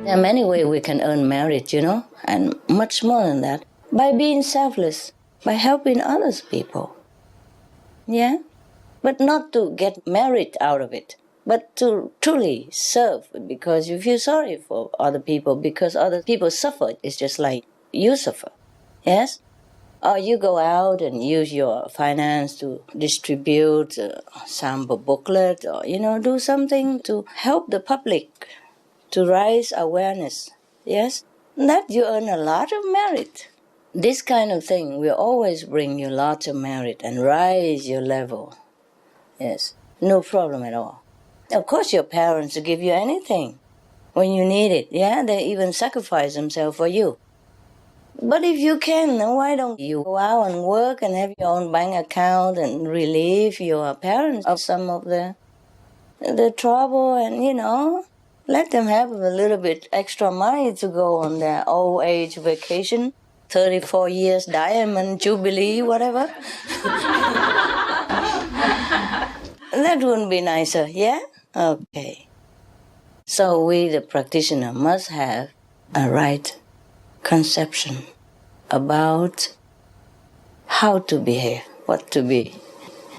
There are many ways we can earn merit, and much more than that. By being selfless, by helping other people. Yeah? But not to get merit out of it, but to truly serve because you feel sorry for other people because other people suffer. It's just like you suffer. Yes? Or you go out and use your finance to distribute a sample booklet or, do something to help the public, to raise awareness. Yes? That you earn a lot of merit. This kind of thing will always bring you lots of merit and raise your level. Yes, no problem at all. Of course your parents will give you anything when you need it. Yeah, they even sacrifice themselves for you. But if you can, then why don't you go out and work and have your own bank account and relieve your parents of some of the trouble and, let them have a little bit extra money to go on their old age vacation, 34 years diamond jubilee, whatever. That wouldn't be nicer, yeah? Okay. So we, the practitioner, must have a right conception about how to behave, what to be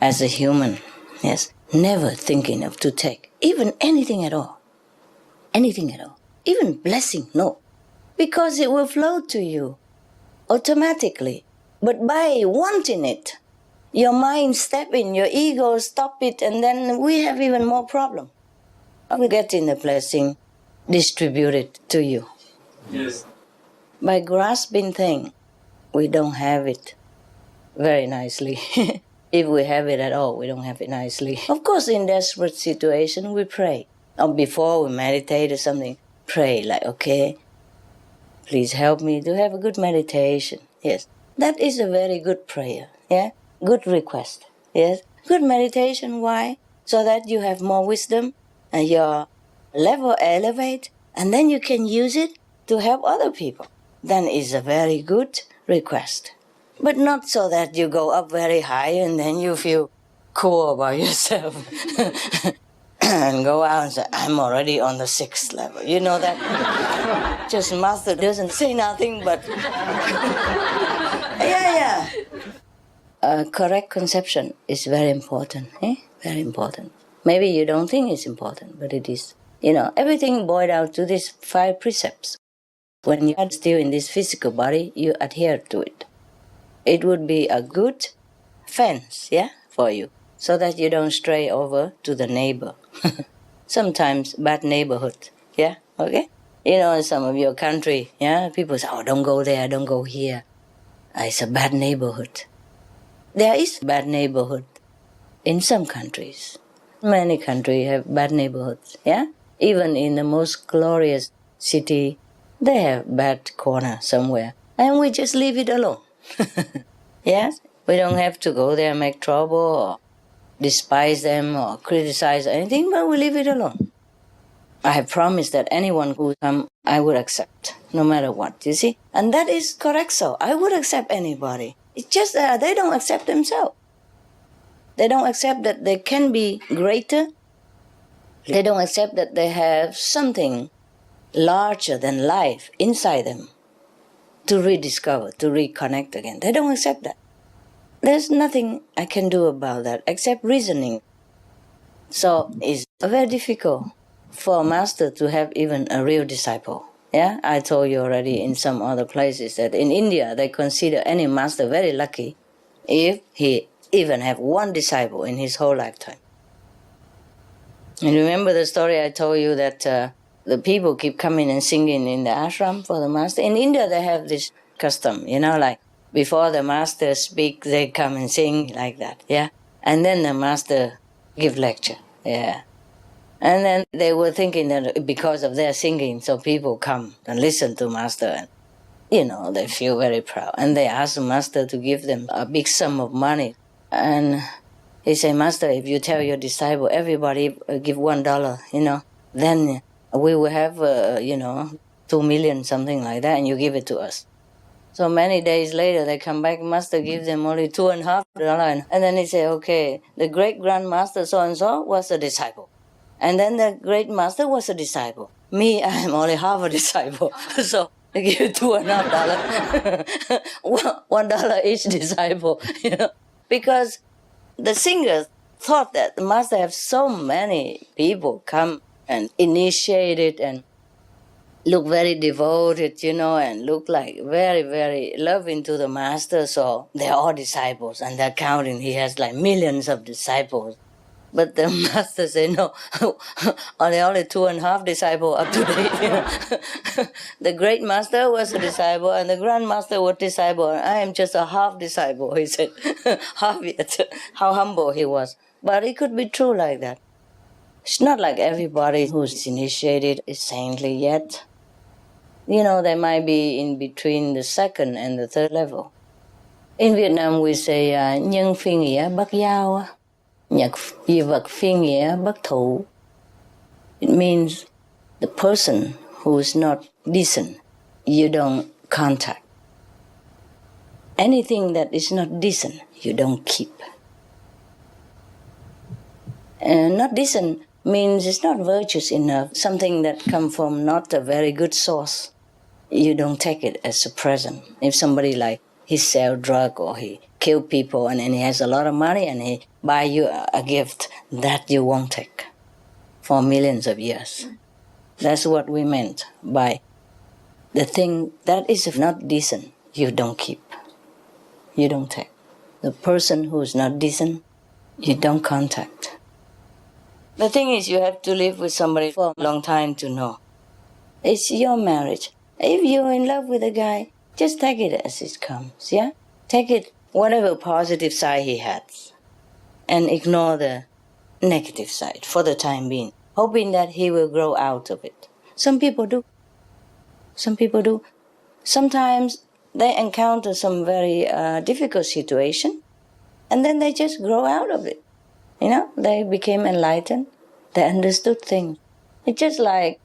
as a human, yes? Never thinking of to take, even anything at all. Anything at all. Even blessing, no. Because it will flow to you automatically. But by wanting it, your mind step in, your ego stop it, and then we have even more problem. We get in the blessing distributed to you. Yes. By grasping thing, we don't have it very nicely. If we have it at all, we don't have it nicely. Of course, in desperate situation, we pray. Or before we meditate or something, pray like, okay, please help me to have a good meditation. Yes, that is a very good prayer. Yeah, good request. Yes, good meditation. Why? So that you have more wisdom and your level elevate, and then you can use it to help other people. Then it's a very good request. But not so that you go up very high and then you feel cool about yourself. And go out and say, I'm already on the 6th level. You know that? Just master doesn't say nothing but... yeah. Correct conception is very important. Very important. Maybe you don't think it's important, but it is. Everything boiled down to these 5 precepts. When you are still in this physical body, you adhere to it. It would be a good fence, for you, so that you don't stray over to the neighbor. Sometimes bad neighborhood, okay? In some of your country, people say, don't go there, don't go here. It's a bad neighborhood. There is bad neighborhood in some countries. Many countries have bad neighborhoods, Even in the most glorious city, they have bad corner somewhere. And we just leave it alone. Yes? We don't have to go there and make trouble or despise them or criticize anything, but we leave it alone. I have promised that anyone who come, I would accept, no matter what, you see? And that is correct so. I would accept anybody. It's just that they don't accept themselves. They don't accept that they can be greater. They don't accept that they have something larger than life inside them to rediscover, to reconnect again. They don't accept that. There's nothing I can do about that except reasoning. So it's very difficult for a master to have even a real disciple. I told you already in some other places that in India they consider any master very lucky if he even have one disciple in his whole lifetime. And remember the story I told you that the people keep coming and singing in the ashram for the master? In India they have this custom, like before the master speak, they come and sing like that, yeah? And then the master give lecture, yeah. And then they were thinking that because of their singing, so people come and listen to master and, they feel very proud. And they asked the master to give them a big sum of money. And he said, Master, if you tell your disciple, everybody give $1, then we will have, 2 million, something like that, and you give it to us. So many days later, they come back, Master gives them only $2.50. And then he said, okay, the great grandmaster so-and-so was a disciple. And then the great master was a disciple. Me, I am only half a disciple. So I give $2.50. $1 each disciple, Because the singers thought that the master have so many people come and initiate it and look very devoted, and look like very, very loving to the master. So they're all disciples, and they're counting. He has like millions of disciples. But the master said, no, only 2.5 disciples up to date. The great master was a disciple, and the grandmaster was a disciple, and I am just a half disciple, he said. Half yet. How humble he was. But it could be true like that. It's not like everybody who's initiated is saintly yet. They might be in between the second and the third level. In Vietnam, we say, nhân phi nghĩa bất giao, nhật di vật phi nghĩa bất thủ. It means the person who is not decent, you don't contact. Anything that is not decent, you don't keep. And not decent means it's not virtuous enough, something that comes from not a very good source. You don't take it as a present. If somebody he sell drug or he kill people and he has a lot of money and he buy you a gift, that you won't take for millions of years. That's what we meant by the thing that is not decent, you don't keep. You don't take. The person who is not decent, you don't contact. The thing is, you have to live with somebody for a long time to know. It's your marriage. If you're in love with a guy, just take it as it comes, yeah? Take it, whatever positive side he has, and ignore the negative side for the time being, hoping that he will grow out of it. Some people do. Sometimes they encounter some very difficult situation, and then they just grow out of it. They became enlightened. They understood things. It's just like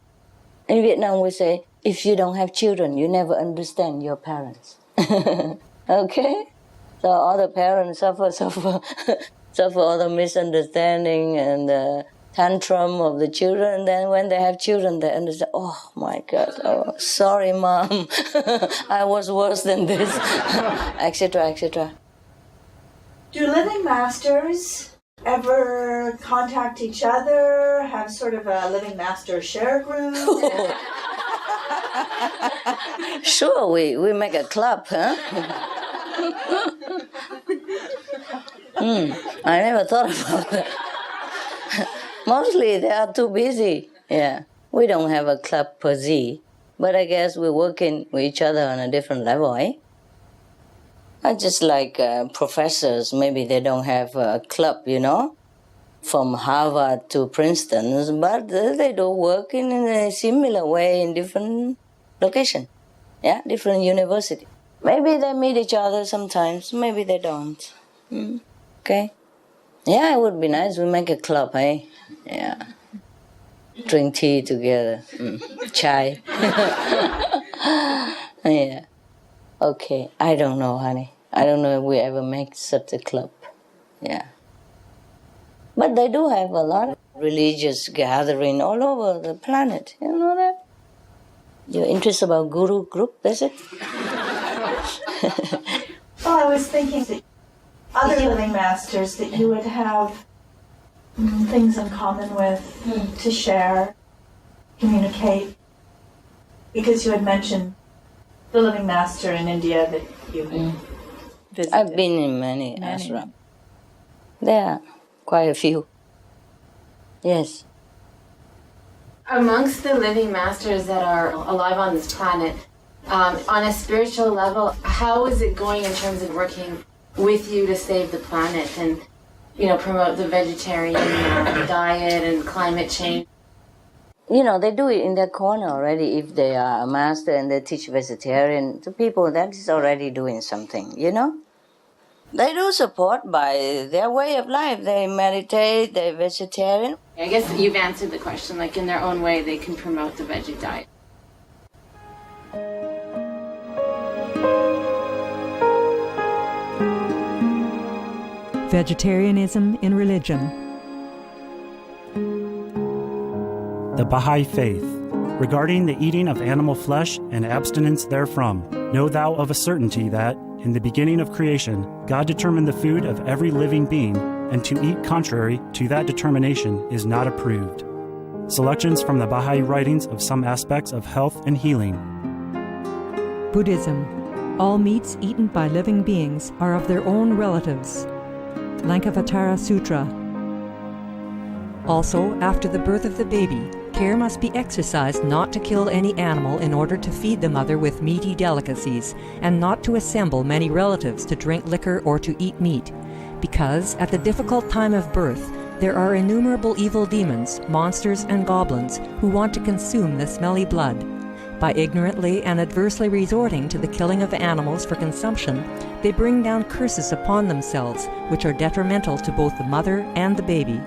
in Vietnam we say, if you don't have children, you never understand your parents. Okay? So all the parents suffer all the misunderstanding and the tantrum of the children. And then when they have children, they understand, oh my God, oh, sorry, Mom. I was worse than this, etc., etc. Do living masters ever contact each other, have sort of a living master share group? Sure, we make a club, huh? I never thought about that. Mostly they are too busy. Yeah, we don't have a club per se, but I guess we're working with each other on a different level, eh? Just like professors, maybe they don't have a club, from Harvard to Princeton, but they do work in a similar way in different locations, yeah, different universities. Maybe they meet each other sometimes, maybe they don't. Okay. Yeah, it would be nice. We make a club, eh? Yeah. Drink tea together. Chai. Yeah. Okay. I don't know, honey. I don't know if we ever make such a club. Yeah. But they do have a lot of religious gathering all over the planet. You know that? You're interested about guru group, is it? Well, I was thinking that other living masters that you would have things in common with to share, communicate, because you had mentioned the living master in India that you visited. I've been in many ashrams. There are quite a few. Yes. Amongst the living masters that are alive on this planet, On a spiritual level, how is it going in terms of working with you to save the planet and, promote the vegetarian diet and climate change? They do it in their corner already. If they are a master and they teach vegetarian to people, that is already doing something, They do support by their way of life. They meditate, they're vegetarian. I guess you've answered the question, in their own way they can promote the veggie diet. Vegetarianism in religion. The Baha'i Faith. Regarding the eating of animal flesh and abstinence therefrom, know thou of a certainty that, in the beginning of creation, God determined the food of every living being, and to eat contrary to that determination is not approved. Selections from the Baha'i writings of some aspects of health and healing. Buddhism. All meats eaten by living beings are of their own relatives. Lankavatara Sutra. Also, after the birth of the baby, care must be exercised not to kill any animal in order to feed the mother with meaty delicacies, and not to assemble many relatives to drink liquor or to eat meat, because at the difficult time of birth there are innumerable evil demons, monsters, and goblins who want to consume the smelly blood. By ignorantly and adversely resorting to the killing of animals for consumption, they bring down curses upon themselves, which are detrimental to both the mother and the baby.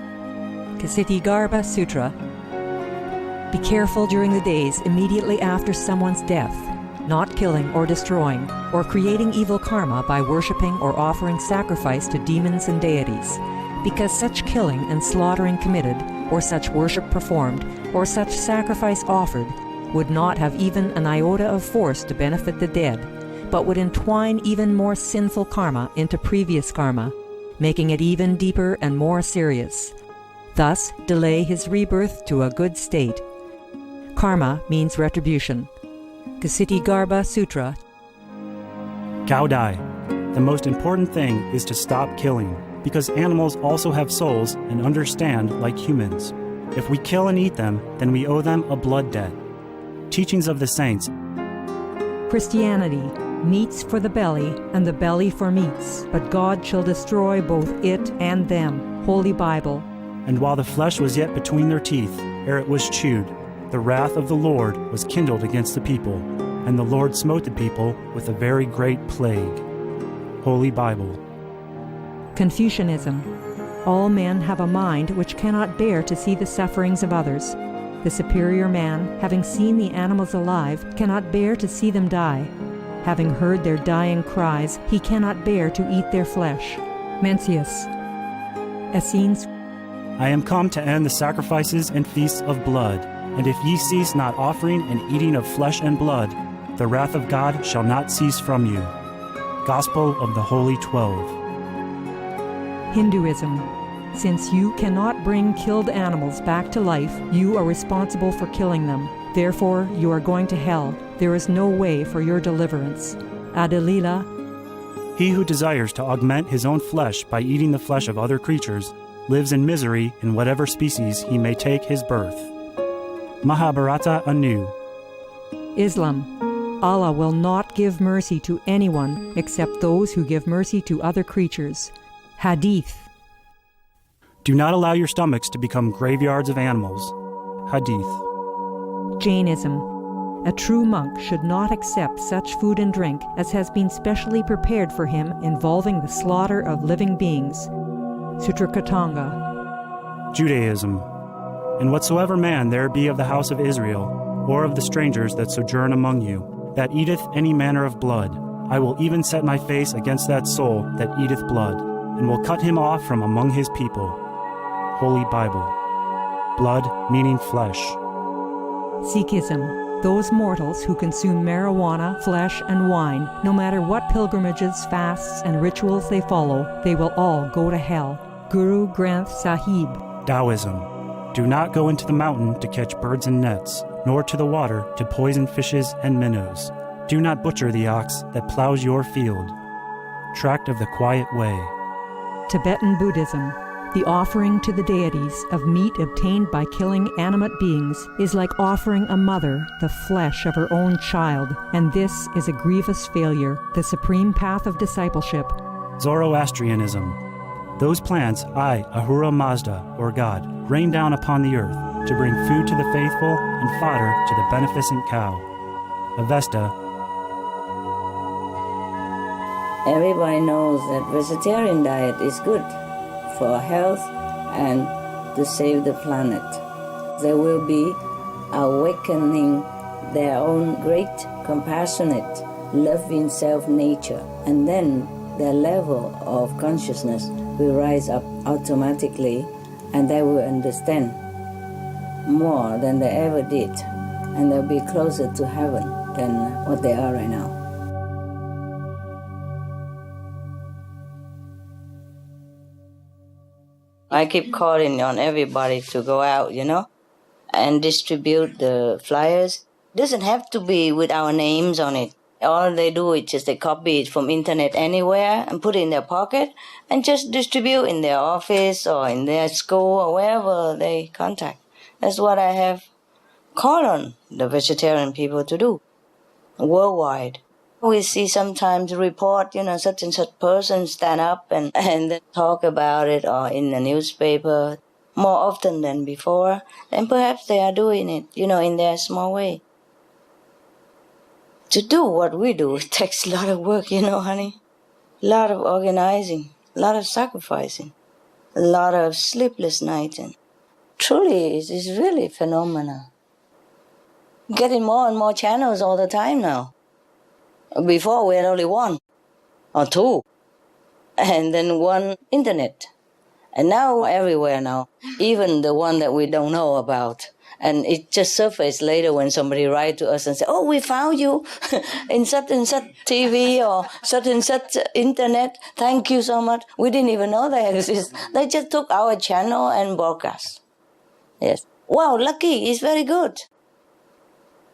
Ksitigarbha Sutra. Be careful during the days immediately after someone's death, not killing or destroying, or creating evil karma by worshipping or offering sacrifice to demons and deities, because such killing and slaughtering committed, or such worship performed, or such sacrifice offered, would not have even an iota of force to benefit the dead, but would entwine even more sinful karma into previous karma, making it even deeper and more serious. Thus, delay his rebirth to a good state. Karma means retribution. Ksitigarbha Sutra. Gaudai. The most important thing is to stop killing, because animals also have souls and understand like humans. If we kill and eat them, then we owe them a blood debt. Teachings of the Saints. Christianity. Meats for the belly, and the belly for meats, but God shall destroy both it and them. Holy Bible. And while the flesh was yet between their teeth, ere it was chewed, the wrath of the Lord was kindled against the people, and the Lord smote the people with a very great plague. Holy Bible. Confucianism. All men have a mind which cannot bear to see the sufferings of others. The superior man, having seen the animals alive, cannot bear to see them die. Having heard their dying cries, he cannot bear to eat their flesh. Mencius. Essenes. I am come to end the sacrifices and feasts of blood, and if ye cease not offering and eating of flesh and blood, the wrath of God shall not cease from you. Gospel of the Holy 12. Hinduism. Since you cannot bring killed animals back to life, you are responsible for killing them. Therefore, you are going to hell. There is no way for your deliverance. Adalila. He who desires to augment his own flesh by eating the flesh of other creatures lives in misery in whatever species he may take his birth. Mahabharata anew. Islam. Allah will not give mercy to anyone except those who give mercy to other creatures. Hadith. Do not allow your stomachs to become graveyards of animals. Hadith. Jainism. A true monk should not accept such food and drink as has been specially prepared for him involving the slaughter of living beings. Sutrakatanga. Judaism. And whatsoever man there be of the house of Israel, or of the strangers that sojourn among you, that eateth any manner of blood, I will even set my face against that soul that eateth blood, and will cut him off from among his people. Holy Bible. Blood meaning flesh. Sikhism. Those mortals who consume marijuana, flesh, and wine, no matter what pilgrimages, fasts, and rituals they follow, they will all go to hell. Guru Granth Sahib. Taoism. Do not go into the mountain to catch birds and nets, nor to the water to poison fishes and minnows. Do not butcher the ox that plows your field. Tract of the Quiet Way. Tibetan Buddhism. The offering to the deities of meat obtained by killing animate beings is like offering a mother the flesh of her own child, and this is a grievous failure, the supreme path of discipleship. Zoroastrianism. Those plants I, Ahura Mazda, or God, rain down upon the earth to bring food to the faithful and fodder to the beneficent cow. Avesta. Everybody knows that vegetarian diet is good for health and to save the planet. They will be awakening their own great, compassionate, loving self-nature, and then their level of consciousness will rise up automatically, and they will understand more than they ever did, and they'll be closer to heaven than what they are right now. I keep calling on everybody to go out, and distribute the flyers. It doesn't have to be with our names on it. All they do is just they copy it from internet anywhere and put it in their pocket and just distribute in their office or in their school or wherever they contact. That's what I have called on the vegetarian people to do worldwide. We see sometimes report, such and such person stand up and talk about it or in the newspaper more often than before. And perhaps they are doing it, in their small way. To do what we do, it takes a lot of work, honey. A lot of organizing, a lot of sacrificing, a lot of sleepless nights. And truly, it's really phenomenal. Getting more and more channels all the time now. Before we had only one or two, and then one internet. And now everywhere now, even the one that we don't know about. And it just surfaced later when somebody write to us and say, oh, we found you in such and such TV or such and such internet. Thank you so much. We didn't even know they exist. They just took our channel and broadcast. Yes. Wow, lucky. It's very good.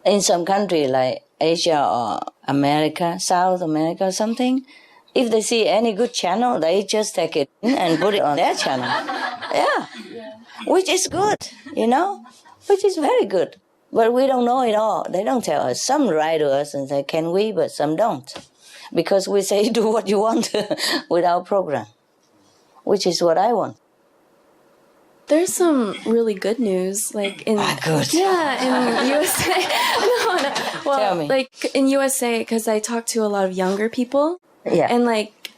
In some country like Asia or America, South America or something, if they see any good channel, they just take it in and put it on their channel. Yeah. Which is good, which is very good. But we don't know it all. They don't tell us. Some write to us and say, can we? But some don't. Because we say, do what you want with our program, which is what I want. There's some really good news, like in good. Yeah, in USA. no. Well, Tell me. Like in USA, because I talk to a lot of younger people. Yeah. And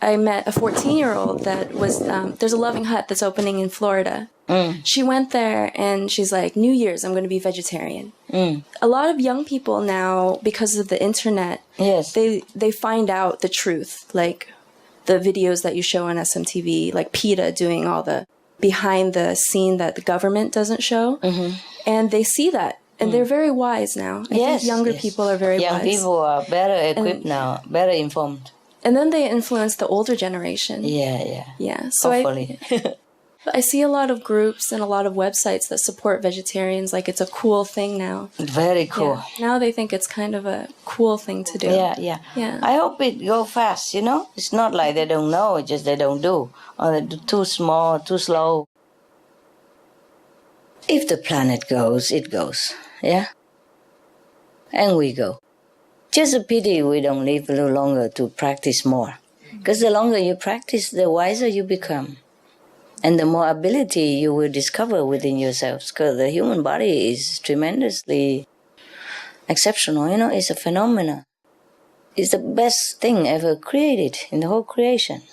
I met a 14-year-old that was there's a loving hut that's opening in Florida. She went there and she's like, New Year's, I'm going to be vegetarian. A lot of young people now, because of the internet, yes, they find out the truth, like the videos that you show on SMTV, like PETA doing all the behind the scene that the government doesn't show. And they see that. And they're very wise now. I think younger people are very wise. Young people are better equipped now, better informed. And then they influence the older generation. Yeah. So hopefully. I see a lot of groups and a lot of websites that support vegetarians. Like it's a cool thing now. Very cool. Yeah. Now they think it's kind of a cool thing to do. Yeah. I hope it go fast, It's not like they don't know, it's just they don't do. Or they do too small, too slow. If the planet goes, it goes. Yeah? And we go. Just a pity we don't live a little longer to practice more. Because the longer you practice, the wiser you become. And the more ability you will discover within yourselves. Because the human body is tremendously exceptional. It's a phenomenon. It's the best thing ever created in the whole creation.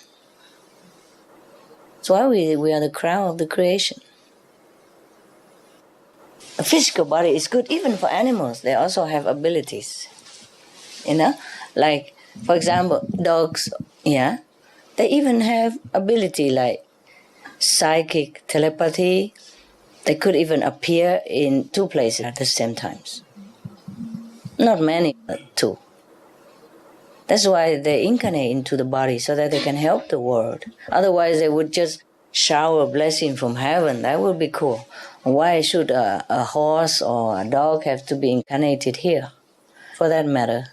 That's why we are the crown of the creation. A physical body is good even for animals. They also have abilities. Like, for example, dogs, they even have ability like psychic telepathy. They could even appear in two places at the same times. Not many, but two. That's why they incarnate into the body so that they can help the world. Otherwise, they would just shower a blessing from heaven. That would be cool. Why should a horse or a dog have to be incarnated here, for that matter?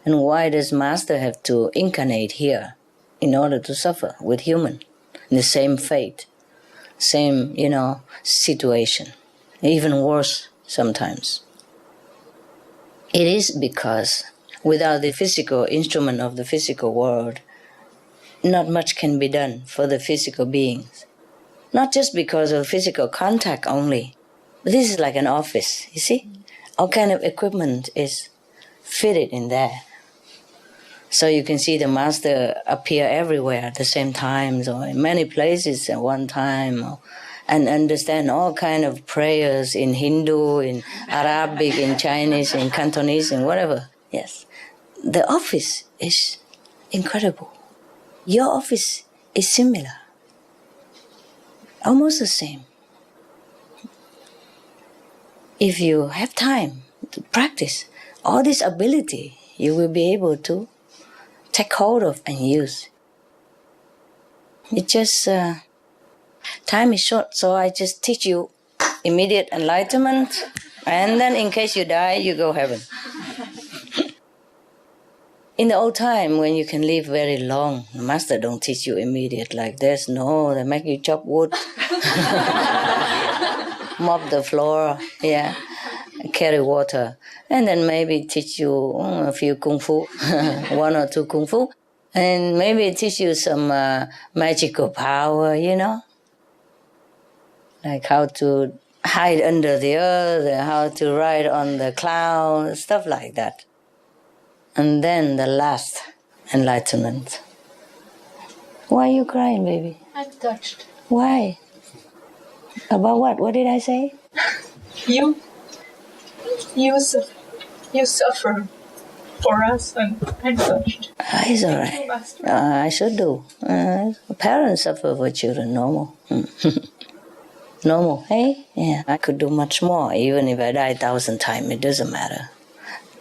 And why does Master have to incarnate here in order to suffer with human in the same fate? same, situation, even worse sometimes. It is because without the physical instrument of the physical world, not much can be done for the physical beings. Not just because of physical contact only. This is like an office, you see? All kind of equipment is fitted in there. So you can see the master appear everywhere at the same time, or in many places at one time, and understand all kind of prayers in Hindu, in Arabic, in Chinese, in Cantonese, and whatever. Yes. The office is incredible. Your office is similar. Almost the same. If you have time to practice all this ability, you will be able to take hold of and use. It just, time is short, so I just teach you immediate enlightenment, and then in case you die, you go heaven. In the old time, when you can live very long, the master don't teach you immediate like this. No, they make you chop wood, mop the floor, carry water, and then maybe teach you a few kung fu, 1 or 2 kung fu, and maybe teach you some magical power, like how to hide under the earth, how to ride on the clouds, stuff like that. And then the last enlightenment. Why are you crying, baby? I'm touched. Why? About what? What did I say? You suffer for us, and I'm touched. It's all right. I should do. Parents suffer for children, normal. Normal, hey? Yeah, I could do much more. Even if I die 1,000 times, it doesn't matter.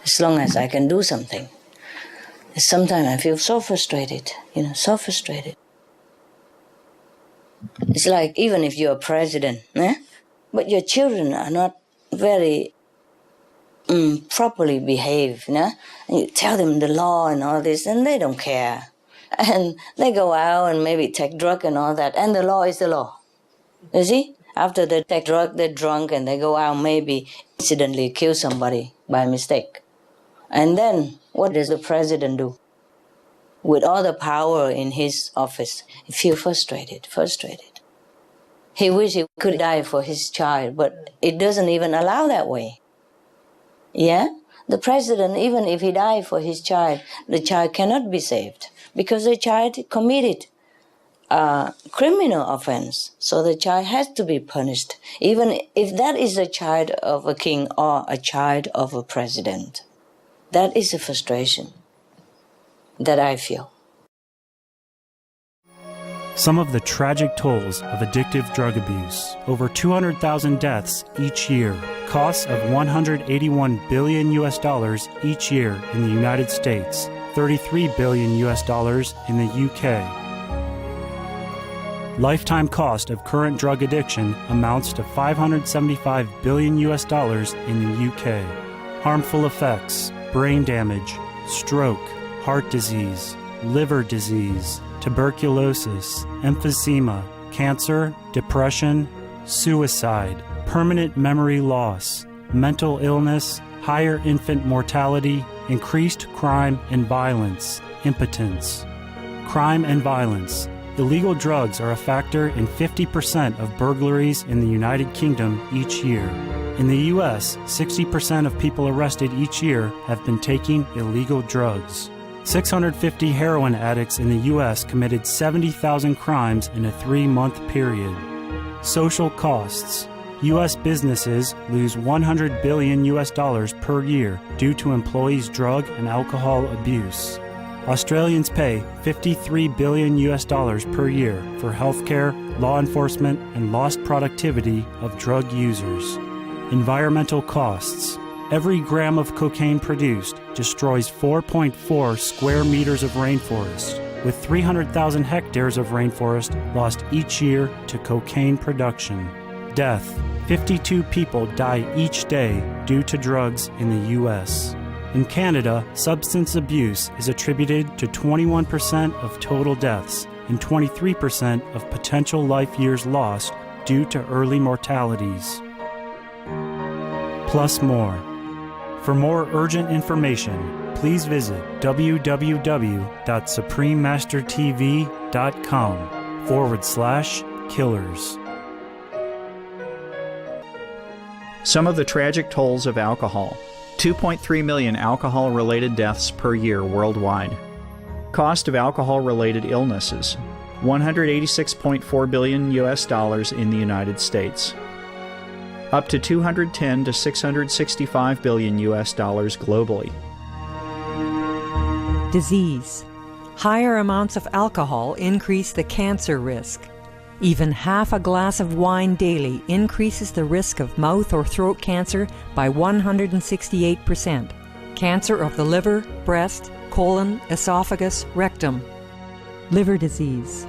As long as I can do something. Sometimes I feel so frustrated, so frustrated. It's like even if you're a president, but your children are not very properly behaved, and you tell them the law and all this, and they don't care. And they go out and maybe take drug and all that, and the law is the law. You see? After they take drug, they're drunk, and they go out maybe accidentally kill somebody by mistake. And then, what does the president do? With all the power in his office, he feels frustrated. He wishes he could die for his child, but it doesn't even allow that way. Yeah? The president, even if he died for his child, the child cannot be saved because the child committed a criminal offense. So the child has to be punished, even if that is a child of a king or a child of a president. That is a frustration that I feel. Some of the tragic tolls of addictive drug abuse. Over 200,000 deaths each year. Costs of $181 billion each year in the United States. $33 billion in the UK. Lifetime cost of current drug addiction amounts to $575 billion in the UK. Harmful effects: brain damage, stroke, heart disease, liver disease, tuberculosis, emphysema, cancer, depression, suicide, permanent memory loss, mental illness, higher infant mortality, increased crime and violence, impotence. Crime and violence. Illegal drugs are a factor in 50% of burglaries in the United Kingdom each year. In the U.S., 60% of people arrested each year have been taking illegal drugs. 650 heroin addicts in the U.S. committed 70,000 crimes in a 3-month period. Social costs. U.S. businesses lose $100 billion per year due to employees' drug and alcohol abuse. Australians pay $53 billion per year for healthcare, law enforcement, and lost productivity of drug users. Environmental costs. Every gram of cocaine produced destroys 4.4 square meters of rainforest, with 300,000 hectares of rainforest lost each year to cocaine production. Death. 52 people die each day due to drugs in the U.S. In Canada, substance abuse is attributed to 21% of total deaths and 23% of potential life years lost due to early mortalities. Plus more. For more urgent information, please visit www.suprememastertv.com/killers. Some of the tragic tolls of alcohol. 2.3 million alcohol-related deaths per year worldwide. Cost of alcohol-related illnesses. $186.4 billion in the United States. Up to $210 to $665 billion globally. Disease. Higher amounts of alcohol increase the cancer risk. Even half a glass of wine daily increases the risk of mouth or throat cancer by 168%. Cancer of the liver, breast, colon, esophagus, rectum. Liver disease.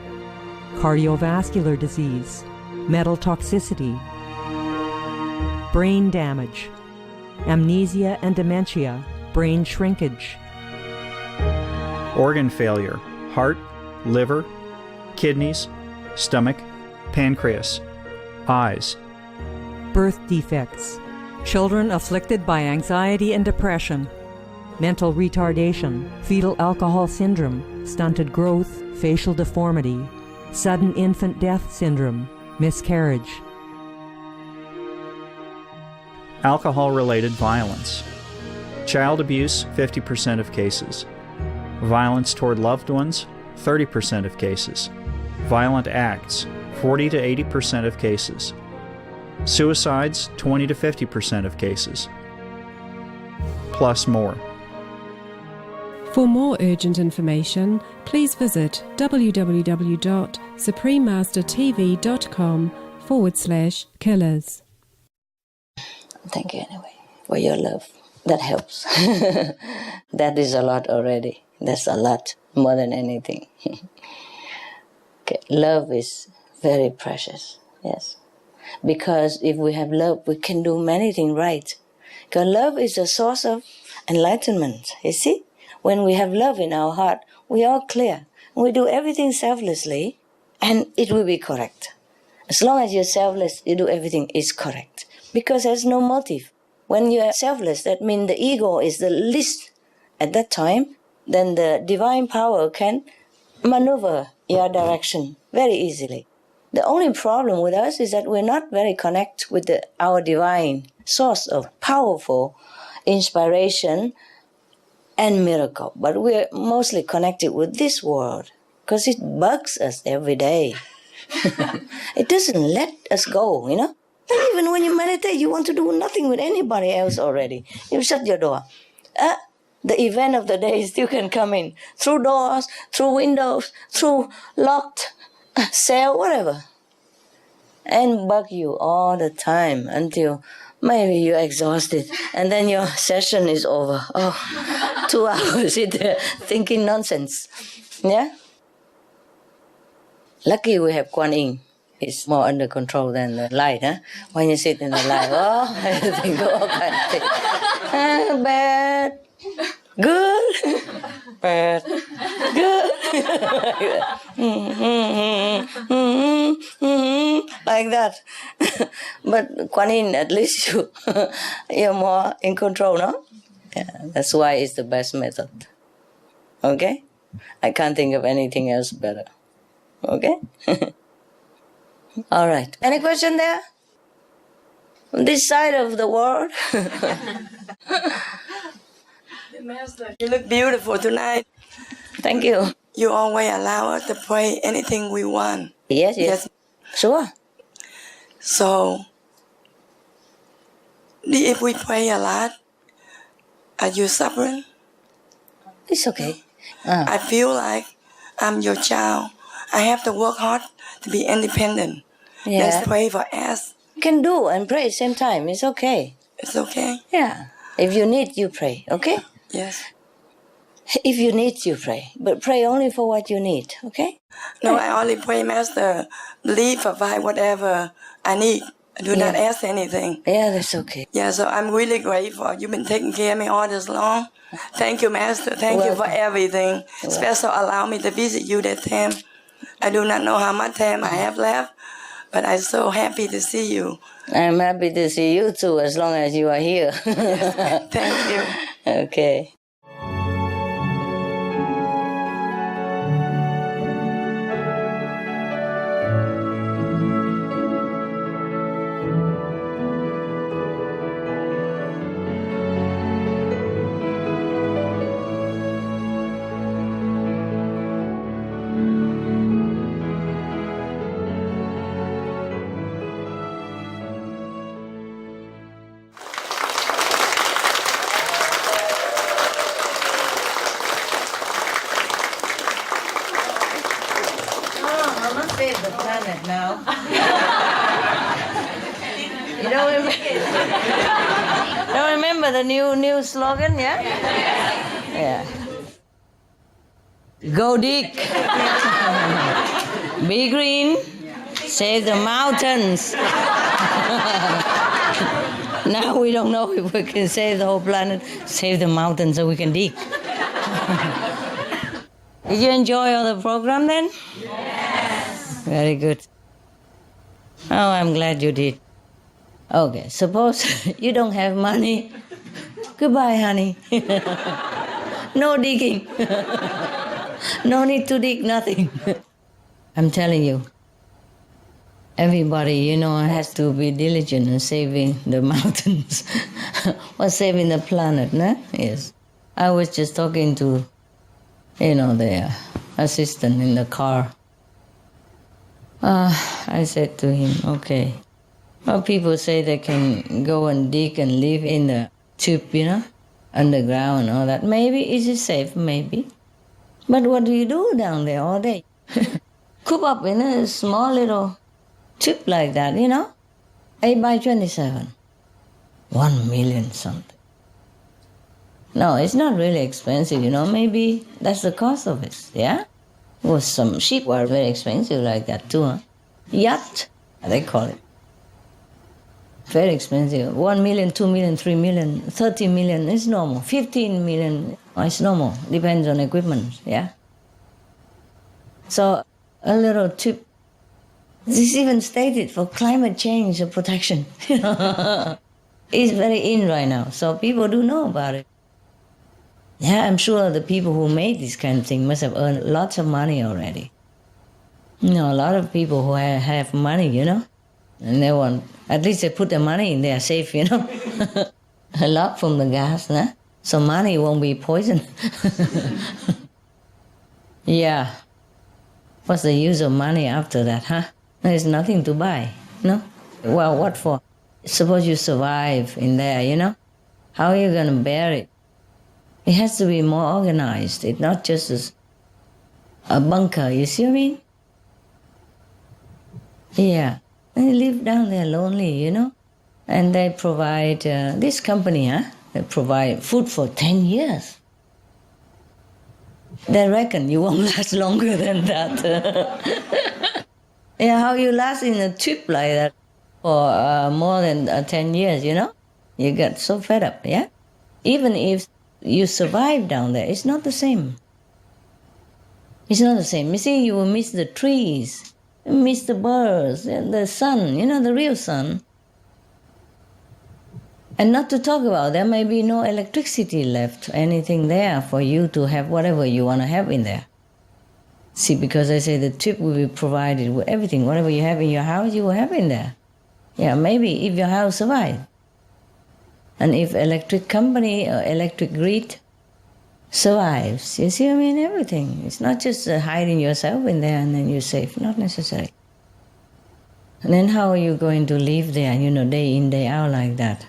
Cardiovascular disease. Metal toxicity. Brain damage. Amnesia and dementia. Brain shrinkage. Organ failure. Heart, liver, kidneys, stomach, pancreas, eyes. Birth defects. Children afflicted by anxiety and depression. Mental retardation. Fetal alcohol syndrome. Stunted growth. Facial deformity. Sudden infant death syndrome. Miscarriage. Alcohol-related violence. Child abuse, 50% of cases. Violence toward loved ones, 30% of cases. Violent acts, 40 to 80% of cases. Suicides, 20 to 50% of cases. Plus more. For more urgent information, please visit www.suprememastertv.com/killers. Thank you anyway for your love. That helps. That is a lot already. That's a lot, more than anything. Okay. Love is very precious, yes. Because if we have love, we can do many things right. Because love is a source of enlightenment, you see? When we have love in our heart, we are clear. We do everything selflessly, and it will be correct. As long as you're selfless, you do everything is correct. Because there's no motive. When you are selfless, that means the ego is the least at that time, then the divine power can maneuver your direction very easily. The only problem with us is that we're not very connected with our divine source of powerful inspiration and miracle. But we're mostly connected with this world because it bugs us every day. It doesn't let us go, you know? And even when you meditate, you want to do nothing with anybody else already. You shut your door. The event of the day still can come in. Through doors, through windows, through locked cell, whatever. And bug you all the time until maybe you're exhausted. And then your session is over. Oh, 2 hours sit there thinking nonsense. Yeah? Lucky we have Kuan Yin. It's more under control than the light, huh? When you sit in the light, oh, everything go all kind of thing. Bad, good, bad, good. Like that. But Kuan Yin, at least you're more in control, no? Yeah, that's why it's the best method. Okay? I can't think of anything else better. Okay? All right. Any question there? On this side of the world? Master, you look beautiful tonight. Thank you. You always allow us to pray anything we want. Yes. Sure. So, if we pray a lot, are you suffering? It's okay. I feel like I'm your child. I have to work hard to be independent. Yeah. Let's pray for us. You can do and pray at the same time. It's okay. It's okay? Yeah. If you need, you pray. Okay? Yes. If you need, you pray. But pray only for what you need. Okay? No, I only pray, Master. Please provide whatever I need. I do not ask anything. Yeah, that's okay. Yeah, so I'm really grateful. You've been taking care of me all this long. Thank you, Master. Thank you for everything. Especially allow me to visit you that time. I do not know how much time I have left, But I'm so happy to see you. I'm happy to see you too, as long as you are here. Thank you. Okay. The planet now. You don't remember the new slogan, yeah? Yeah. Go dig. Be green. Save the mountains. Now we don't know if we can save the whole planet. Save the mountains so we can dig. Did you enjoy all the program then? Very good. Oh, I'm glad you did. Okay, suppose you don't have money. Goodbye, honey. No digging. No need to dig, nothing. I'm telling you, everybody, has to be diligent in saving the mountains or saving the planet, no? Yes. I was just talking to, the assistant in the car. I said to him, okay, well, people say they can go and dig and live in the tube, underground and all that. Maybe it is safe, maybe. But what do you do down there all day? Coop up in a small little tube like that, 8 by 27. 1 million something. No, it's not really expensive, maybe that's the cost of it, yeah? Well, some sheep were very expensive like that too, huh? Yacht, they call it. Very expensive. 1 million, 2 million, 3 million, 30 million is normal. 15 million is normal. Depends on equipment, yeah? So a little tip. This is even stated for climate change protection. It's very in right now, so people do know about it. Yeah, I'm sure the people who made this kind of thing must have earned lots of money already. A lot of people who have money, and they want, at least they put their money in there safe, a lot from the gas, nah? So money won't be poisoned. Yeah. What's the use of money after that, huh? There's nothing to buy, no? Well, what for? Suppose you survive in there, how are you going to bear it? It has to be more organized. It's not just a bunker, you see what I mean? Yeah. They live down there lonely, And they provide, this company, they provide food for 10 years. They reckon you won't last longer than that. Yeah, how you last in a tube like that for more than 10 years, You get so fed up, yeah? Even if you survive down there, it's not the same. It's not the same. You see, you will miss the trees, miss the birds, and the sun, the real sun. And not to talk about, there may be no electricity left, anything there for you to have whatever you want to have in there. See, because I say the tube will be provided with everything. Whatever you have in your house, you will have in there. Yeah, maybe if your house survives. And if electric company or electric grid survives, you see, everything. It's not just hiding yourself in there and then you're safe, not necessary. And then how are you going to live there, day in, day out like that?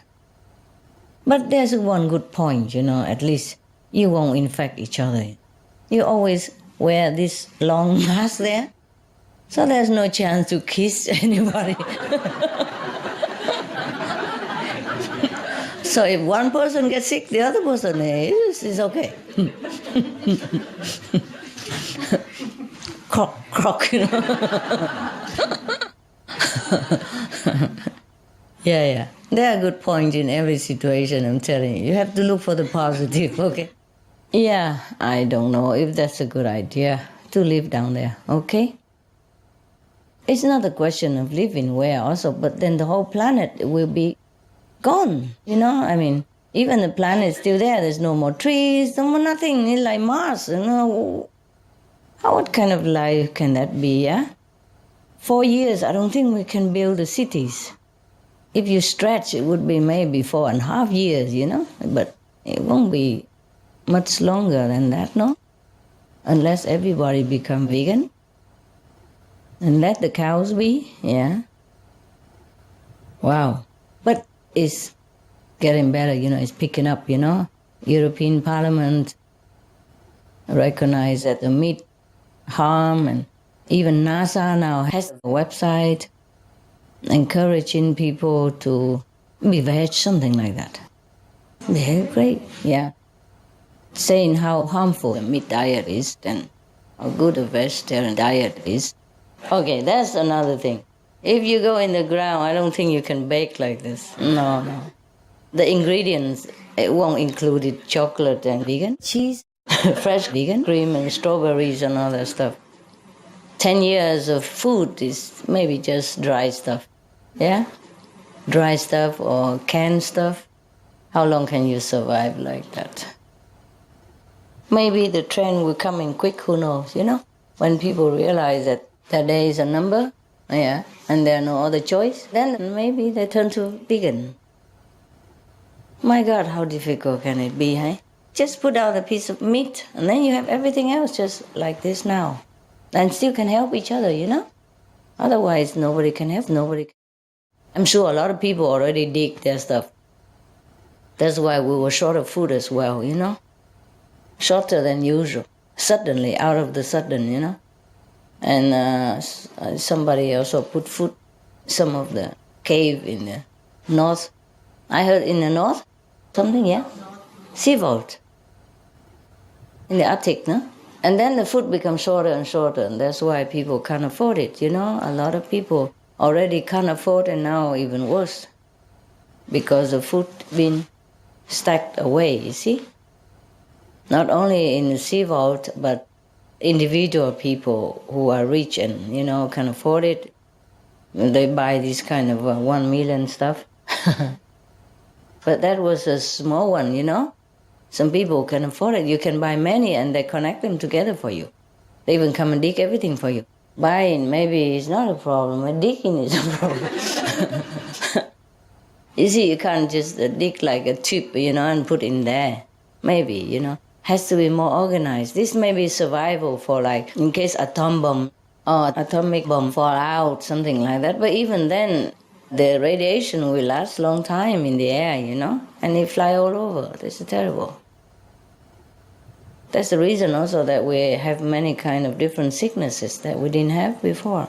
But there's one good point, at least you won't infect each other. You always wear this long mask there, so there's no chance to kiss anybody. So if one person gets sick, the other person is okay. Crock, crock, Yeah. There are good points in every situation, I'm telling you. You have to look for the positive, okay? Yeah, I don't know if that's a good idea to live down there, okay? It's not a question of living where also, but then the whole planet will be gone, I mean, even the planet is still there. There's no more trees, no more nothing. It's like Mars, What kind of life can that be, yeah? 4 years, I don't think we can build the cities. If you stretch, it would be maybe 4.5 years, But it won't be much longer than that, no? Unless everybody become vegan. And let the cows be, yeah. Wow. But it's getting better, it's picking up, European Parliament recognize that the meat harm, and even NASA now has a website encouraging people to be veg, something like that. Very great, yeah. Saying how harmful a meat diet is and how good a vegetarian diet is. Okay, that's another thing. If you go in the ground, I don't think you can bake like this. No. The ingredients, it won't include chocolate and vegan cheese, fresh vegan cream and strawberries and all that stuff. 10 years of food is maybe just dry stuff. Yeah? Dry stuff or canned stuff. How long can you survive like that? Maybe the trend will come in quick, who knows, When people realize that their day is a number, yeah, and there are no other choice, then maybe they turn to vegan. My God, how difficult can it be, hey? Just put out a piece of meat, and then you have everything else just like this now. And still can help each other, Otherwise, nobody can help nobody. I'm sure a lot of people already dig their stuff. That's why we were short of food as well, Shorter than usual. Suddenly, out of the sudden, And somebody also put food, some of the cave in the north. I heard in the north, something, yeah? Sea vault. In the Arctic, no? And then the food becomes shorter and shorter, and that's why people can't afford it, A lot of people already can't afford, and now even worse. Because the food been stacked away, you see? Not only in the sea vault, but individual people who are rich and, can afford it, they buy this kind of 1 million stuff. But that was a small one, Some people can afford it. You can buy many and they connect them together for you. They even come and dig everything for you. Buying maybe is not a problem, but digging is a problem. You see, you can't just dig like a tube, and put in there. Maybe, Has to be more organized. This may be survival for in case atom bomb or atomic bomb fall out, something like that. But even then, the radiation will last long time in the air, and it fly all over. This is terrible. That's the reason also that we have many kind of different sicknesses that we didn't have before.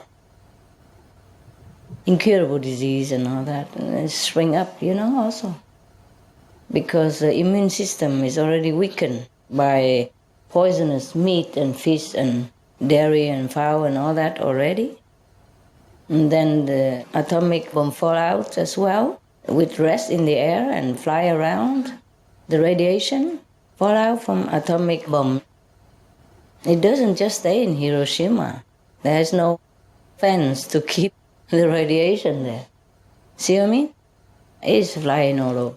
Incurable disease and all that, and they spring up, also. Because the immune system is already weakened by poisonous meat and fish and dairy and fowl and all that already. And then the atomic bomb fall out as well, with rest in the air and fly around. The radiation fall out from atomic bomb. It doesn't just stay in Hiroshima. There's no fence to keep the radiation there. See what I mean? It's flying all over.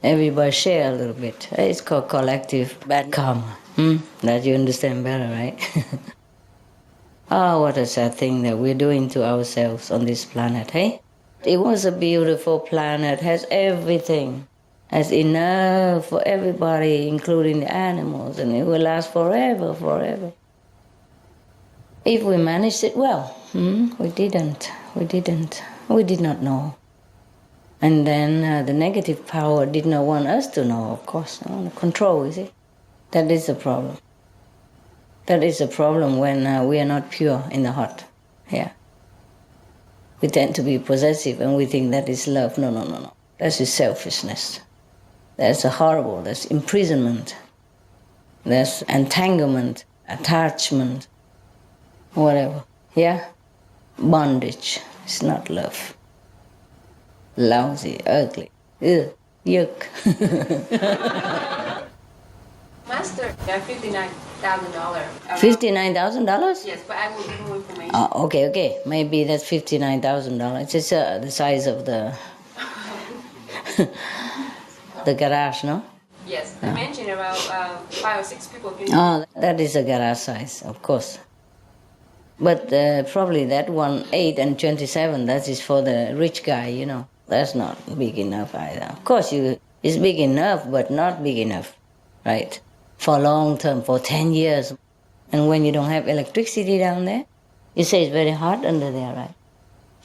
Everybody share a little bit. It's called collective bad karma. That you understand better, right? Oh, what a sad thing that we're doing to ourselves on this planet, hey? It was a beautiful planet, has everything. Has enough for everybody, including the animals, and it will last forever, forever. If we managed it well. We didn't. We did not know. And then the negative power did not want us to know, of course. The control, you see? That is the problem. That is the problem when we are not pure in the heart. Yeah. We tend to be possessive and we think that is love. No. That is selfishness. That's horrible. That's imprisonment. That's entanglement, attachment, whatever. Yeah? Bondage. It's not love. Lousy, ugly, yuck. Master, 59. $59,000. $59,000? Yes, but I will give more information. Oh, okay. Maybe that's $59,000. It's the size of the the garage, no? Yes, I mentioned about 5 or 6 people. Oh, that is a garage size, of course. But probably that one, 8 and 27, that is for the rich guy, you know. That's not big enough either. Of course, it's big enough, but not big enough, right? For long term, for 10 years. And when you don't have electricity down there, you say it's very hot under there, right?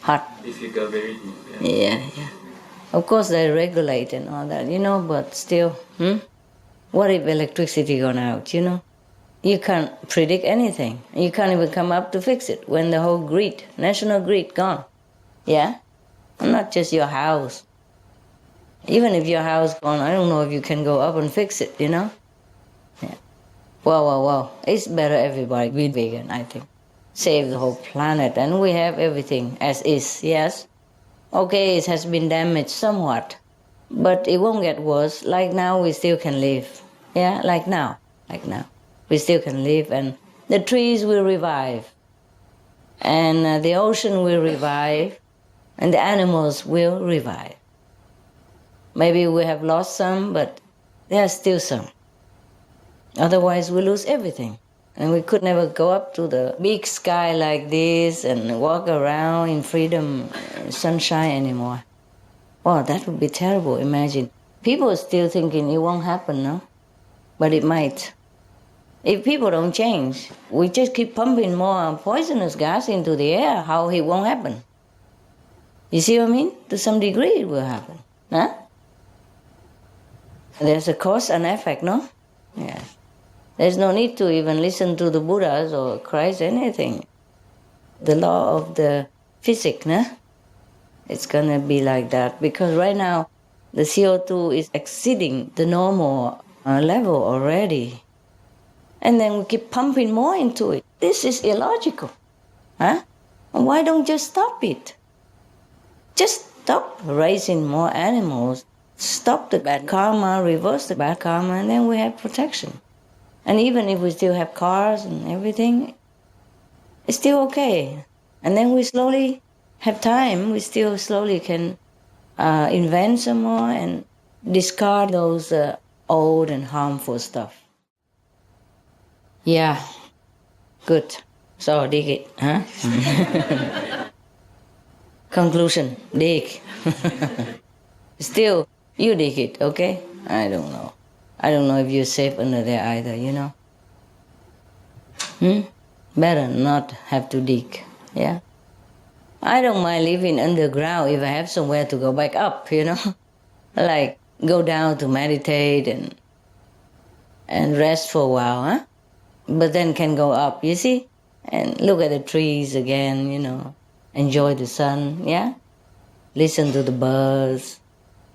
Hot. If you go very deep. Yeah. Of course, they regulate and all that, you know, but still, what if electricity gone out, you know? You can't predict anything. You can't even come up to fix it when the whole grid, national grid, gone. Yeah? Not just your house. Even if your house gone, I don't know if you can go up and fix it, you know? Yeah. Well. It's better everybody be vegan, I think. Save the whole planet, and we have everything as is, yes? Okay, it has been damaged somewhat, but it won't get worse. Like now, we still can live. Yeah, like now. We still can live, and the trees will revive, and the ocean will revive, and the animals will revive. Maybe we have lost some, but there are still some. Otherwise, we lose everything. And we could never go up to the big sky like this and walk around in freedom, sunshine anymore. Wow, that would be terrible, imagine. People are still thinking it won't happen, no? But it might. If people don't change, we just keep pumping more poisonous gas into the air, how it won't happen? You see what I mean? To some degree it will happen. Huh? There's a cause and effect, no? Yeah. There's no need to even listen to the Buddhas or Christ, anything. The law of the physics, no? It's going to be like that. Because right now, the CO2 is exceeding the normal level already. And then we keep pumping more into it. This is illogical. Huh? Why don't just stop it? Just stop raising more animals. Stop the bad karma, reverse the bad karma, and then we have protection. And even if we still have cars and everything, it's still okay. And then we slowly have time. We still slowly can invent some more and discard those old and harmful stuff. Yeah, good. So dig it, huh? Conclusion, dig. Still, you dig it, okay? I don't know. I don't know if you're safe under there either, you know? Better not have to dig, yeah? I don't mind living underground if I have somewhere to go back up, you know? Like, go down to meditate and rest for a while, huh? But then can go up, you see? And look at the trees again, you know? Enjoy the sun, yeah? Listen to the birds.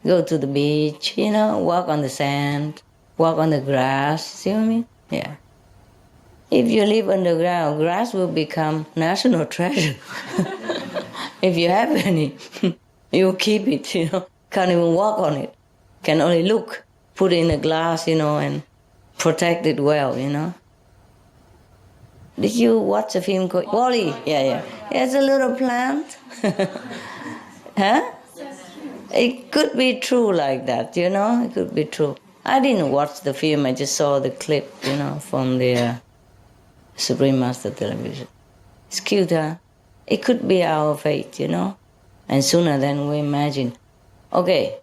Go to the beach, you know? Walk on the sand. Walk on the grass, see what I mean? Yeah. If you live underground, grass will become national treasure. If you have any, you keep it, you know. Can't even walk on it. Can only look, put it in a glass, you know, and protect it well, you know. Did you watch a film called Wall-E? Yeah. It's a little plant. Huh? It could be true like that, you know. It could be true. I didn't watch the film. I just saw the clip, you know, from the Supreme Master Television. It's cute, huh? It could be our fate, you know. And sooner than we imagine. Okay,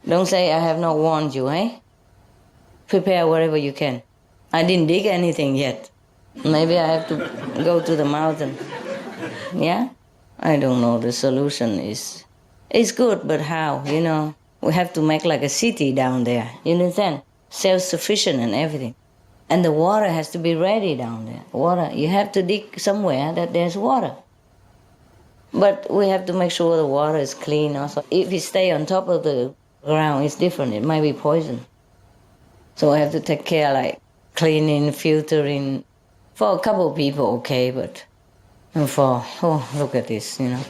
don't say I have not warned you, eh? Prepare whatever you can. I didn't dig anything yet. Maybe I have to go to the mountain. Yeah? I don't know. The solution is... It's good, but how, you know? We have to make like a city down there. You understand? Self-sufficient and everything. And the water has to be ready down there. Water, you have to dig somewhere that there's water. But we have to make sure the water is clean also. If you stay on top of the ground, it's different. It might be poison. So we have to take care, like cleaning, filtering. For a couple of people, okay, but look at this, you know.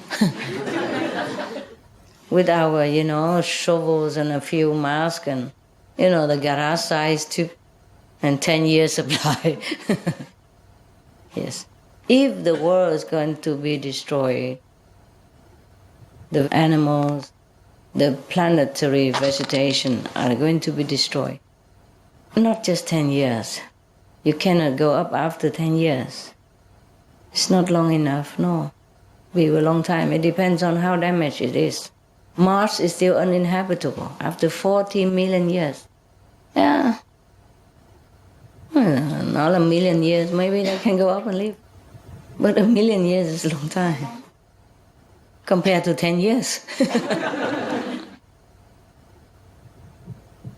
With our, you know, shovels and a few masks and, you know, the garage size tube and 10 years supply. Yes. If the world is going to be destroyed, the animals, the planetary vegetation are going to be destroyed. Not just 10 years. You cannot go up after 10 years. It's not long enough, no. Be a long time. It depends on how damaged it is. Mars is still uninhabitable after 40 million years. Yeah. Well, another million years, maybe they can go up and live. But 1 million years is a long time compared to 10 years.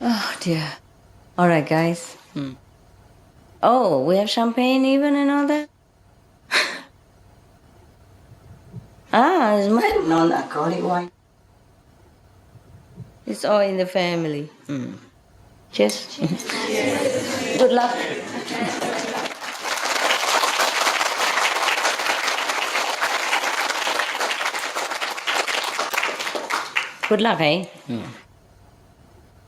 Oh, dear. All right, guys. Oh, we have champagne even and all that? It's my non-alcoholic wine. It's all in the family. Cheers. Good luck. Good luck, eh?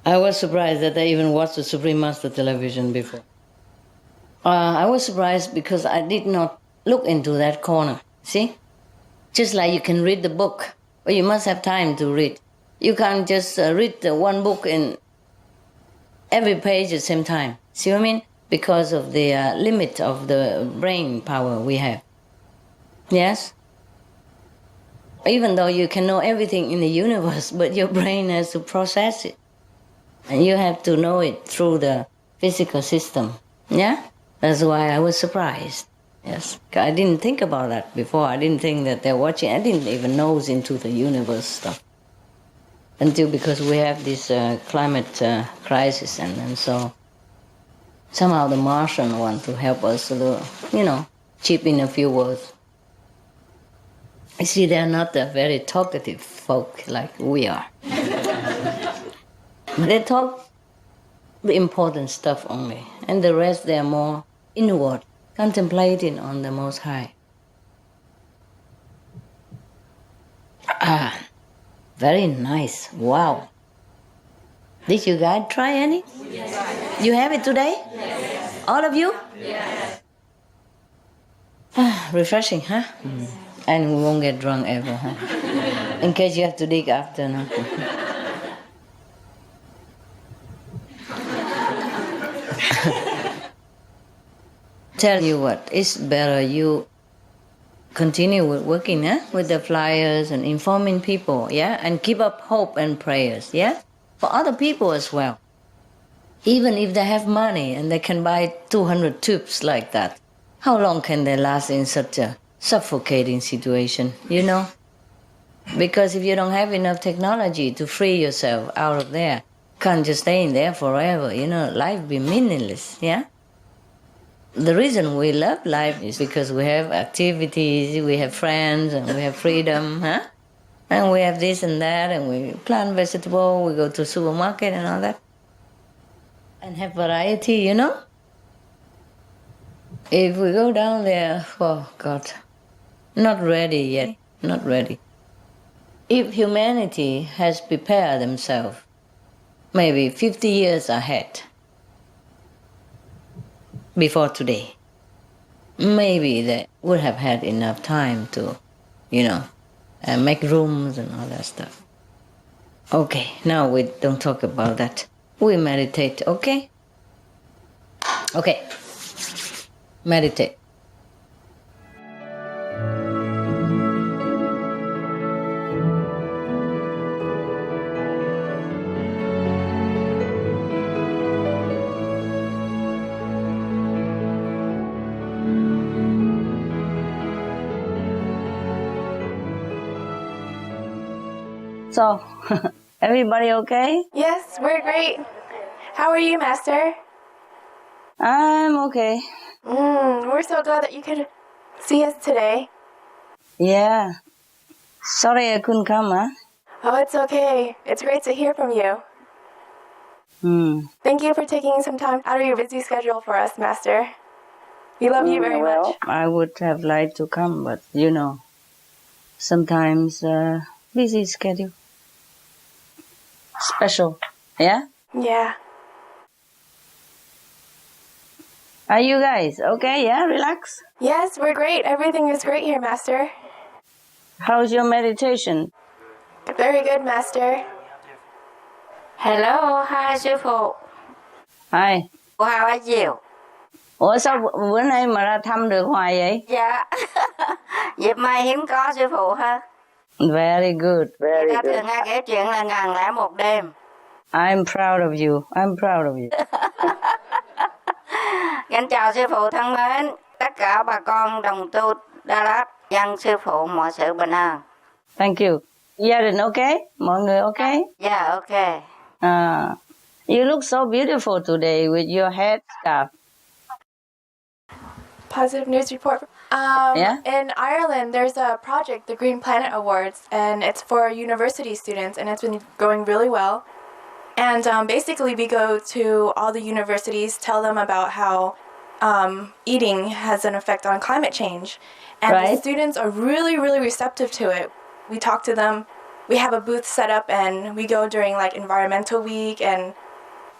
I was surprised that I even watched the Supreme Master television before. I was surprised because I did not look into that corner. See? Just like you can read the book, but you must have time to read. You can't just read the one book in every page at the same time. See what I mean? Because of the limit of the brain power we have. Yes? Even though you can know everything in the universe, but your brain has to process it. And you have to know it through the physical system. Yeah? That's why I was surprised. Yes. I didn't think about that before. I didn't think that they're watching. I didn't even nose into the universe stuff. Until because we have this climate crisis, and so somehow the Martian want to help us to, chip in a few words. You see, they're not a very talkative folk like we are. They talk the important stuff only, and the rest they're more inward, contemplating on the Most High. Very nice. Wow. Did you guys try any? Yes. You have it today? Yes. All of you? Yes. Refreshing, huh? And we won't get drunk ever, huh? In case you have to dig after, no? Tell you what, it's better you continue with working, with the flyers and informing people, and keep up hope and prayers, for other people as well. Even if they have money and they can buy 200 tubes like that, how long can they last in such a suffocating situation, Because if you don't have enough technology to free yourself out of there, you can't just stay in there forever, life be meaningless, The reason we love life is because we have activities, we have friends, and we have freedom, And we have this and that, and we plant vegetable, we go to supermarket and all that. And have variety, If we go down there, oh God, not ready yet, not ready. If humanity has prepared themselves, maybe 50 years ahead, before today, maybe they would have had enough time to, make rooms and all that stuff. Okay, now we don't talk about that. We meditate, okay? Okay, meditate. So, everybody okay? Yes, we're great. How are you, Master? I'm okay. We're so glad that you could see us today. Yeah. Sorry I couldn't come, huh? Oh, it's okay. It's great to hear from you. Thank you for taking some time out of your busy schedule for us, Master. We love you very much. I would have liked to come, but sometimes busy schedule. Special, yeah? Yeah. Are you guys okay? Yeah, relax. Yes, we're great. Everything is great here, Master. How's your meditation? Very good, Master. Hello, hi sư phụ. Hi. How are you? Ủa sao bữa nay mà ra thăm được hoài vậy? Dạ. Dịp mai hiếm có sư phụ ha. Very good, very Người ta good. thường hay kể chuyện là 1001 đêm. I'm proud of you. I'm proud of you. Kính chào sư phụ thân mến. Tất cả bà con đồng tu Đà Lạt. Dân sư phụ mọi sự bình an. Thank you. Gia đình okay? Mọi người okay? Yeah, okay. You look so beautiful today with your head scarf. Positive news report. In Ireland, there's a project, the Green Planet Awards, and it's for university students, and it's been going really well. And basically, we go to all the universities, tell them about how eating has an effect on climate change. And the students are really, really receptive to it. We talk to them. We have a booth set up, and we go during like Environmental Week, and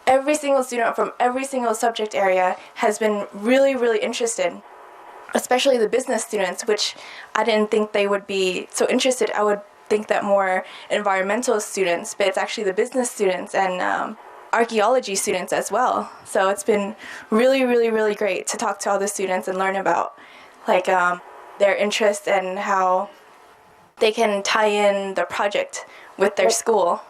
every single student from every single subject area has been really, really interested, especially the business students, which I didn't think they would be so interested. I would think that more environmental students, but it's actually the business students and archaeology students as well. So it's been really, really, really great to talk to all the students and learn about like their interest and how they can tie in the project with their school.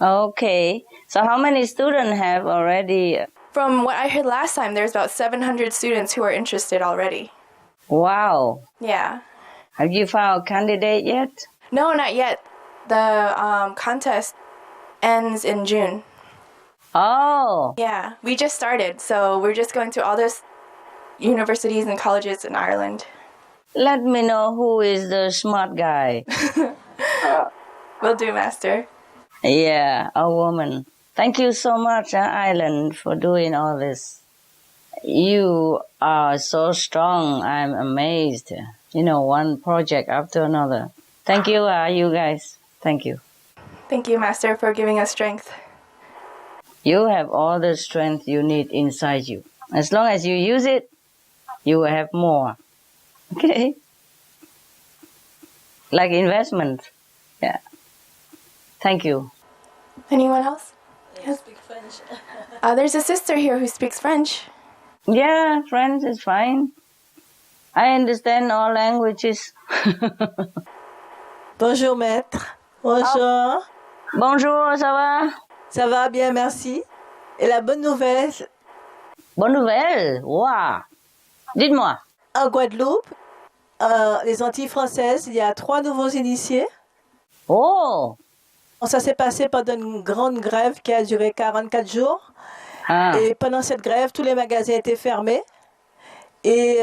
Okay. So how many students have already? From what I heard last time, there's about 700 students who are interested already. Wow. Yeah. Have you found a candidate yet? No, not yet. The contest ends in June. Oh. Yeah, we just started, so we're just going to all those universities and colleges in Ireland. Let me know who is the smart guy. Will do, Master. Yeah, a woman. Thank you so much, Ireland, for doing all this. You are so strong. I'm amazed. You know, one project after another. Thank you, you guys. Thank you. Thank you, Master, for giving us strength. You have all the strength you need inside you. As long as you use it, you will have more. Okay? Like investment. Yeah. Thank you. Anyone else? Yes. Speak French. There's a sister here who speaks French. Yeah, French is fine. I understand all languages. Bonjour, maître. Bonjour. Bonjour, ça va? Ça va bien, merci. Et la bonne nouvelle? Bonne nouvelle? Wow. Dites-moi. En Guadeloupe, les Antilles françaises, il y a 3 nouveaux initiés. Oh! Ça s'est passé pendant une grande grève qui a duré 44 jours. Et pendant cette grève, tous les magasins étaient fermés. Et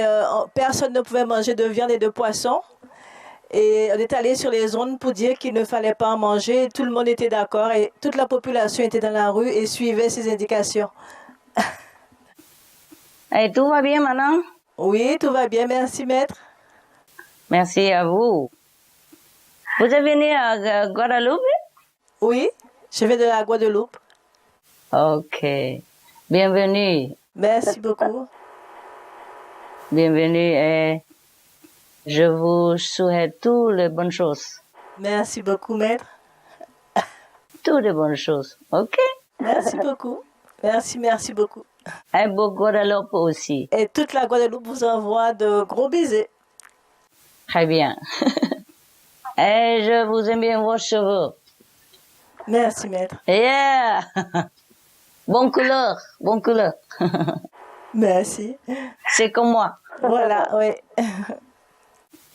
personne ne pouvait manger de viande et de poisson. Et on est allé sur les zones pour dire qu'il ne fallait pas en manger. Tout le monde était d'accord et toute la population était dans la rue et suivait ces indications. Et tout va bien maintenant? Oui, tout va bien. Merci, maître. Merci à vous. Vous êtes venu à Guadeloupe? Oui, je viens de la Guadeloupe. Ok. Bienvenue. Merci beaucoup. Bienvenue et je vous souhaite toutes les bonnes choses. Merci beaucoup, maître. Toutes les bonnes choses. Ok? Merci beaucoup. Merci beaucoup. Et pour Guadeloupe aussi. Et toute la Guadeloupe vous envoie de gros baisers. Très bien. Et je vous aime bien vos cheveux. Merci, maître. Yeah! Bonne couleur. Merci. C'est comme moi. Voilà, oui.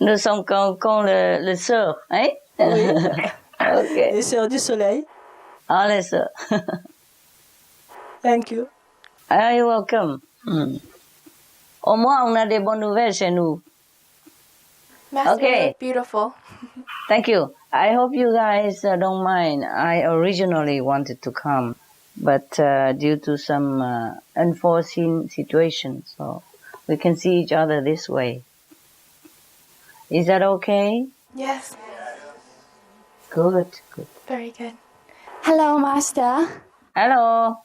Nous sommes comme le sœur, hein? Oui. Okay. Les sœurs du soleil. Ah, les sœurs. Thank you. You're welcome. Au moins, on a des bonnes nouvelles chez nous. Master, Okay. you look beautiful. Thank you. I hope you guys don't mind. I originally wanted to come, but due to some unforeseen situations, so we can see each other this way. Is that okay? Yes. Good. Very good. Hello, Master. Hello.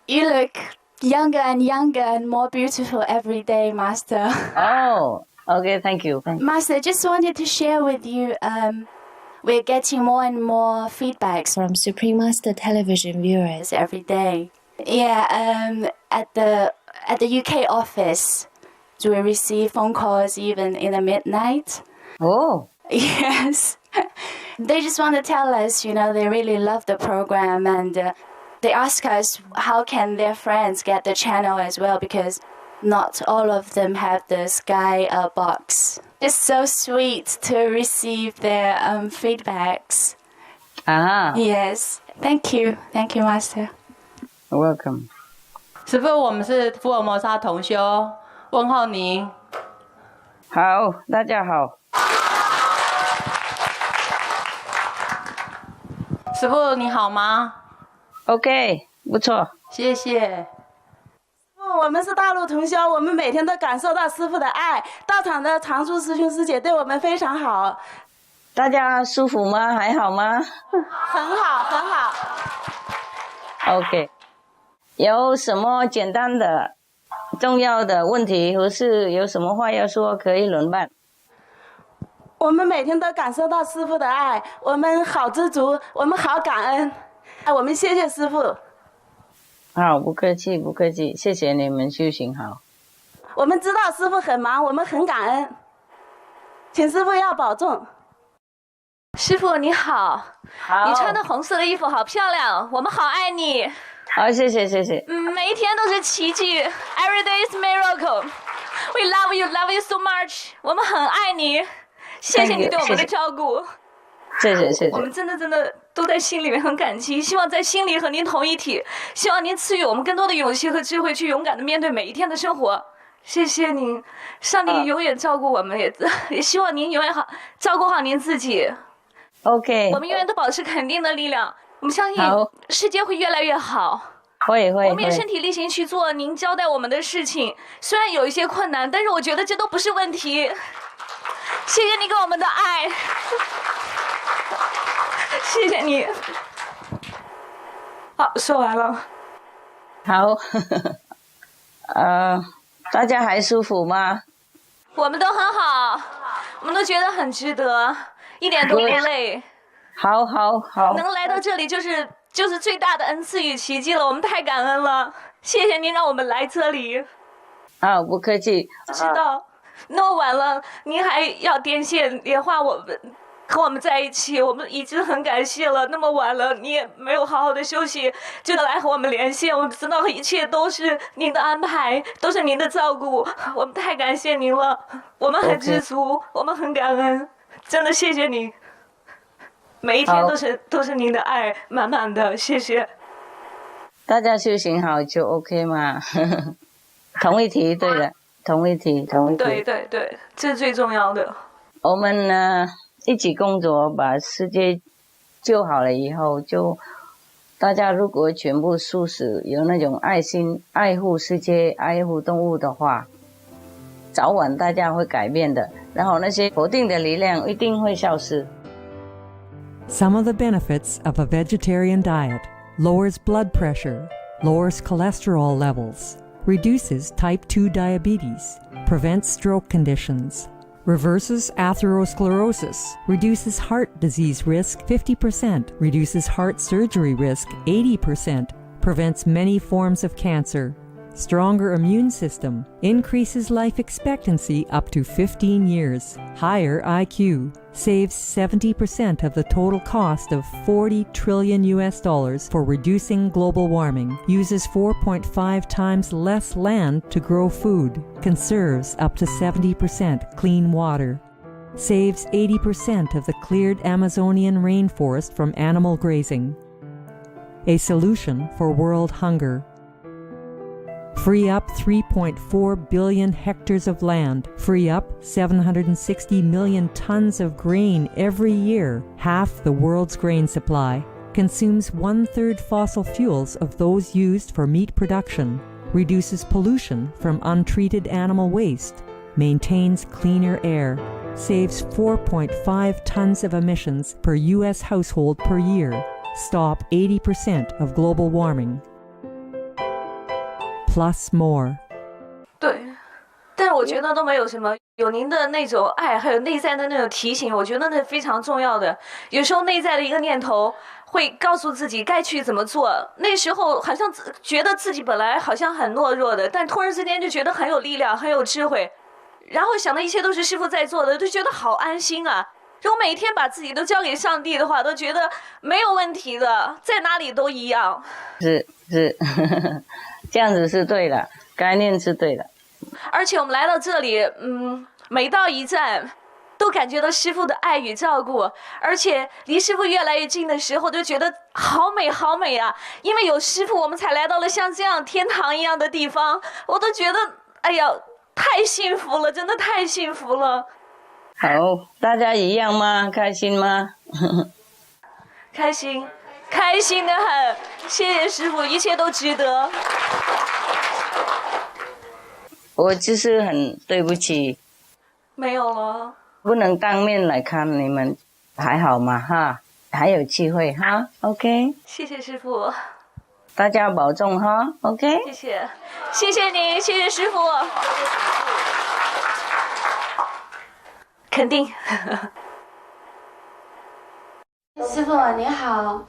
You look younger and younger and more beautiful every day, Master. Oh, okay, thank you. Master, just wanted to share with you, we're getting more and more feedbacks from Supreme Master television viewers every day. Yeah, at the UK office, we receive phone calls even in the midnight. Oh. Yes. They just want to tell us, they really love the program, and they ask us how can their friends get the channel as well, because not all of them have the Sky box. It's so sweet to receive their feedbacks. Yes. Thank you. Thank you, Master. Welcome. 师父，我们是福尔摩沙同修，问候您。好，大家好。师父你好吗 ？OK， 不错，谢谢。我们是大陆同修，我们每天都感受到师父的爱。到场的常住师兄师姐对我们非常好。大家舒服吗？还好吗？很好，很好。OK， 有什么简单的、重要的问题，或是有什么话要说，可以轮办。我们每天都感受到师父的爱，我们好知足，我们好感恩。我们谢谢师父。好，不客气，不客气，谢谢你们修行好。我们知道师父很忙，我们很感恩，请师父要保重。师父你好，好，你穿的红色的衣服好漂亮，我们好爱你。好，谢谢谢谢。每一天都是奇迹 ，Every day is miracle. We love you, love you so much. 我们很爱你，谢谢你对我们的照顾。谢谢谢谢。我们真的都在心里面很感激，希望在心里和您同一体，希望您赐予我们更多的勇气和智慧，去勇敢的面对每一天的生活。谢谢您，上帝永远照顾我们，也希望您永远照顾好您自己。OK， 我们永远都保持肯定的力量，我们相信世界会越来越好。会。我们也身体力行去做您交代我们的事情，虽然有一些困难，但是我觉得这都不是问题。谢谢你给我们的爱，谢谢你。好，说完了。好，大家还舒服吗？我们都很好，我们都觉得很值得，一点都不累。好。能来到这里就是最大的恩赐与奇迹了，我们太感恩了，谢谢您让我们来这里。好，不客气。知道那么晚了，您还要电线连话我们和我们在一起，我们已经很感谢了。那么晚了，你也没有好好的休息，就来和我们连线。我们知道一切都是您的安排，都是您的照顾，我们太感谢您了。我们很知足，我们很感恩，真的谢谢您。每一天都是您的爱满满的，谢谢。大家修行好就 OK 嘛，同一题，对的，同一题。对，这是最重要的。我们呢一起工作，把世界救好了以后，就大家如果全部素食，有那种爱心、爱护世界、爱护动物的话，早晚大家会改变的。然后那些否定的力量一定会消失。Some of the benefits of a vegetarian diet: lowers blood pressure, lowers cholesterol levels, reduces type 2 diabetes, prevents stroke conditions, reverses atherosclerosis, reduces heart disease risk 50%, reduces heart surgery risk 80%, prevents many forms of cancer, stronger immune system, increases life expectancy up to 15 years, higher IQ, saves 70% of the total cost of $40 trillion for reducing global warming, uses 4.5 times less land to grow food, conserves up to 70% clean water, saves 80% of the cleared Amazonian rainforest from animal grazing. A solution for world hunger. Free up 3.4 billion hectares of land, free up 760 million tons of grain every year, half the world's grain supply, consumes 1/3 fossil fuels of those used for meat production, reduces pollution from untreated animal waste, maintains cleaner air, saves 4.5 tons of emissions per U.S. household per year, stop 80% of global warming. plus more. 对，但是我觉得都没有什么，有您的那种爱，还有内在的那种提醒，我觉得那是非常重要的。有时候内在的一个念头会告诉自己该去怎么做，那时候好像觉得自己本来好像很懦弱的，但突然之间就觉得很有力量，很有智慧，然后想的一切都是师父在做的，就觉得好安心啊。如果每天把自己都交给上帝的话，都觉得没有问题的，在哪里都一样。是这样子是对的，概念是对的。而且我们来到这里，每到一站都感觉到师父的爱与照顾，而且离师父越来越近的时候，就觉得好美好美啊！因为有师父，我们才来到了像这样天堂一样的地方，我都觉得哎呀，太幸福了，真的太幸福了。好，大家一样吗？开心吗？开心，开心的很。谢谢师父，一切都值得。我就是很对不起，没有了，不能当面来看你们，还好吗？哈，还有机会哈 ，OK。谢谢师父，大家保重哈 ，OK。谢谢，谢谢你，谢谢师父。肯定。师父你好。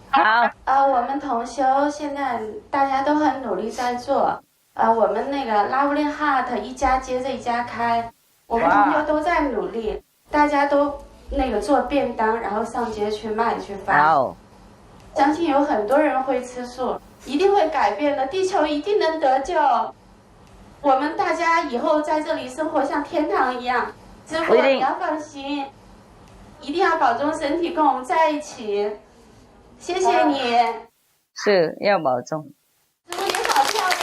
好。我们同修现在大家都很努力在做。我们那个 Lovely Heart 一家接着一家开，我们同修都在努力，大家都那个做便当，然后上街去卖去发。相信有很多人会吃素，一定会改变的，地球一定能得救。我们大家以后在这里生活像天堂一样。师父你要放心，一定要保重身体，跟我们在一起。谢谢你。是要保重。师父你好漂亮。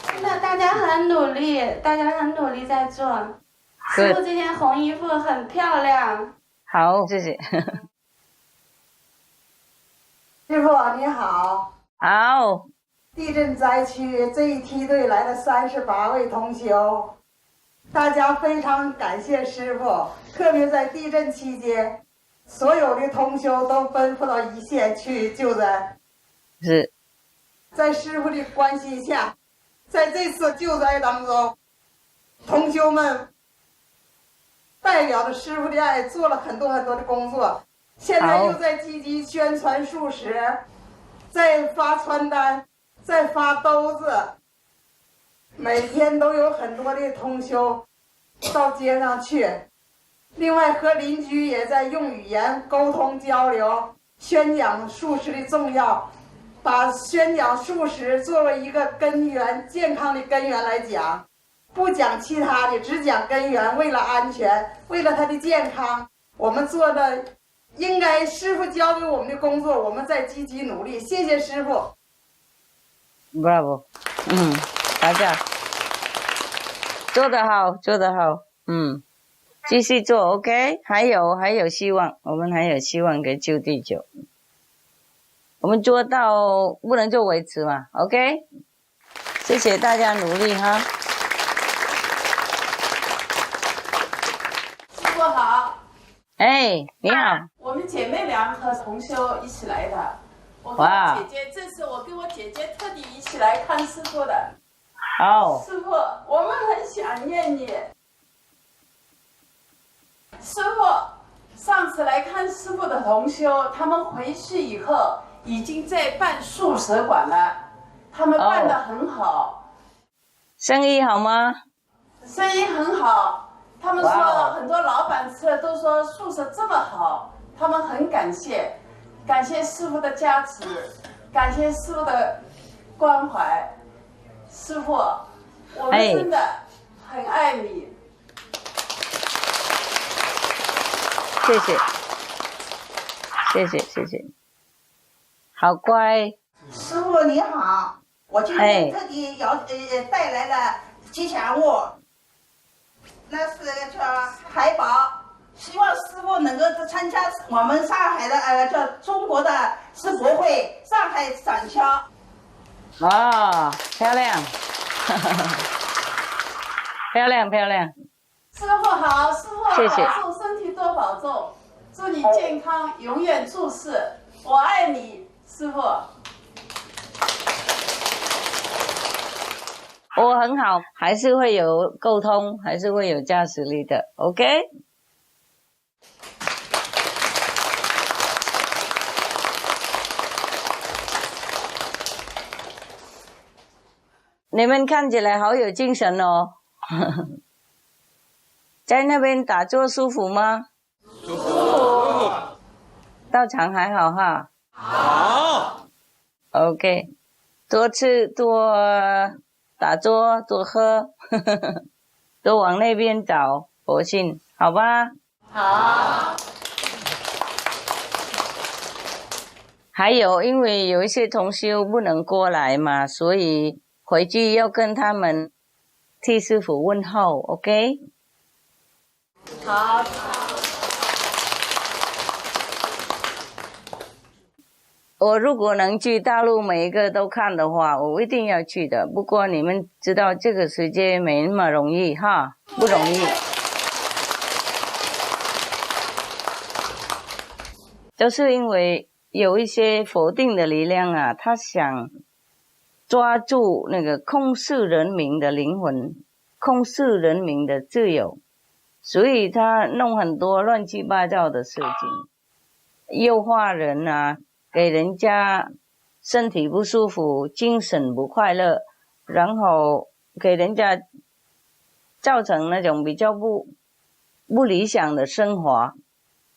真的，大家很努力，大家很努力在做。师父这件红衣服很漂亮。好，谢谢。师父你好。好。地震灾区这一梯队来了38位同修，大家非常感谢师父，特别在地震期间，所有的同修都奔赴到一线去救灾。是。在师父的关心下，在这次救灾当中，同修们代表着师父的爱，做了很多很多的工作。现在又在积极宣传素食，在发传单，在发兜子，每天都有很多的同修到街上去。另外和邻居也在用语言沟通交流，宣讲素食的重要，把宣讲素食作为一个根源，健康的根源来讲，不讲其他的，只讲根源。为了安全，为了他的健康，我们做的应该师父交给我们的工作，我们在积极努力。谢谢师父。Bravo， 大家做得好，做得好，继续做 ，OK， 还有希望，我们还有希望可以救地球。我们做到不能做维持嘛 ，OK， 谢谢大家努力哈。师父好。哎，你好。我们姐妹俩和同修一起来的。我跟我姐姐，这次我跟我姐姐特地一起来看师父的。好。师父，我们很想念你。师父，上次来看师父的同修，他们回去以后已经在办素食馆了，他们办得很好。生意好吗？生意很好。他们说很多老板吃了都说素食这么好，他们很感谢。感谢师父的加持，感谢师父的关怀。师父，我们真的很爱你。谢谢，谢谢，谢谢，好乖。师父你好，我今天特地带来了吉祥物，那是叫海宝。希望师父能够参加我们上海的叫中国的世博会上海展销。漂亮，漂亮漂亮。师父好，师父谢谢。保重身体，多保重，祝你健康永远住世，我爱你，师父。我很好，还是会有沟通，还是会有价值力的 ，OK？ 你们看起来好有精神哦，在那边打坐舒服吗？舒服。道场还好哈？好。OK， 多吃多打坐多喝，多往那边找佛性，好吧？好。还有，因为有一些同修不能过来嘛，所以回去要跟他们替师父问候 ，OK？ 好。我如果能去大陆每一个都看的话，我一定要去的。不过你们知道这个世界没那么容易哈，不容易。就是因为有一些否定的力量啊，他想抓住那个控制人民的灵魂，控制人民的自由，所以他弄很多乱七八糟的事情，诱惑人啊，给人家身体不舒服，精神不快乐，然后给人家造成那种比较不理想的生活。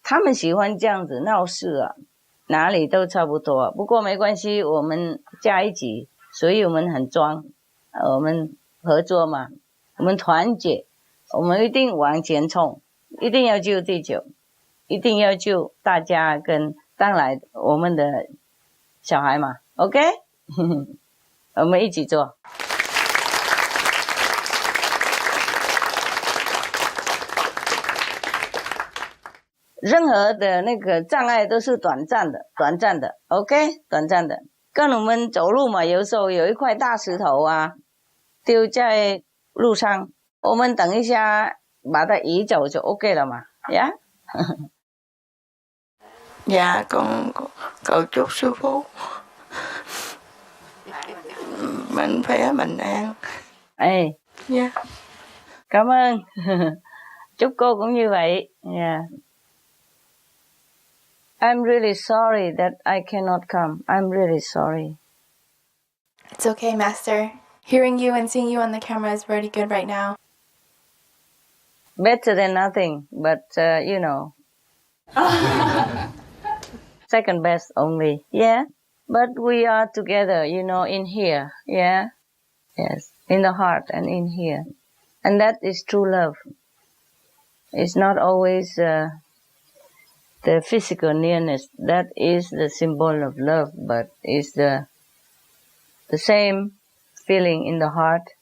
他们喜欢这样子闹事啊，哪里都差不多。不过没关系，我们加一起，所以我们很壮，我们合作嘛，我们团结，我们一定往前冲，一定要救地球，一定要救大家跟当然我们的小孩嘛 ，OK？ 我们一起做。任何的那个障碍都是短暂的 ，OK？ 短暂的。跟我们走路嘛，有时候有一块大石头啊，丢在路上，我们等一下把它移走就 OK 了嘛，呀、yeah? Dạ, con cầu chúc sư phụ mạnh khỏe, bình an. Ê, dạ. Cảm ơn. Chúc cô cũng như vậy. Yeah. I'm really sorry that I cannot come. I'm really sorry. It's okay, Master. Hearing you and seeing you on the camera is very good right now. Better than nothing, but you know. Second best only, yeah. But we are together, you know, in here, yeah. Yes, in the heart and in here. And that is true love. It's not always the physical nearness. That is the symbol of love, but it's the same feeling in the heart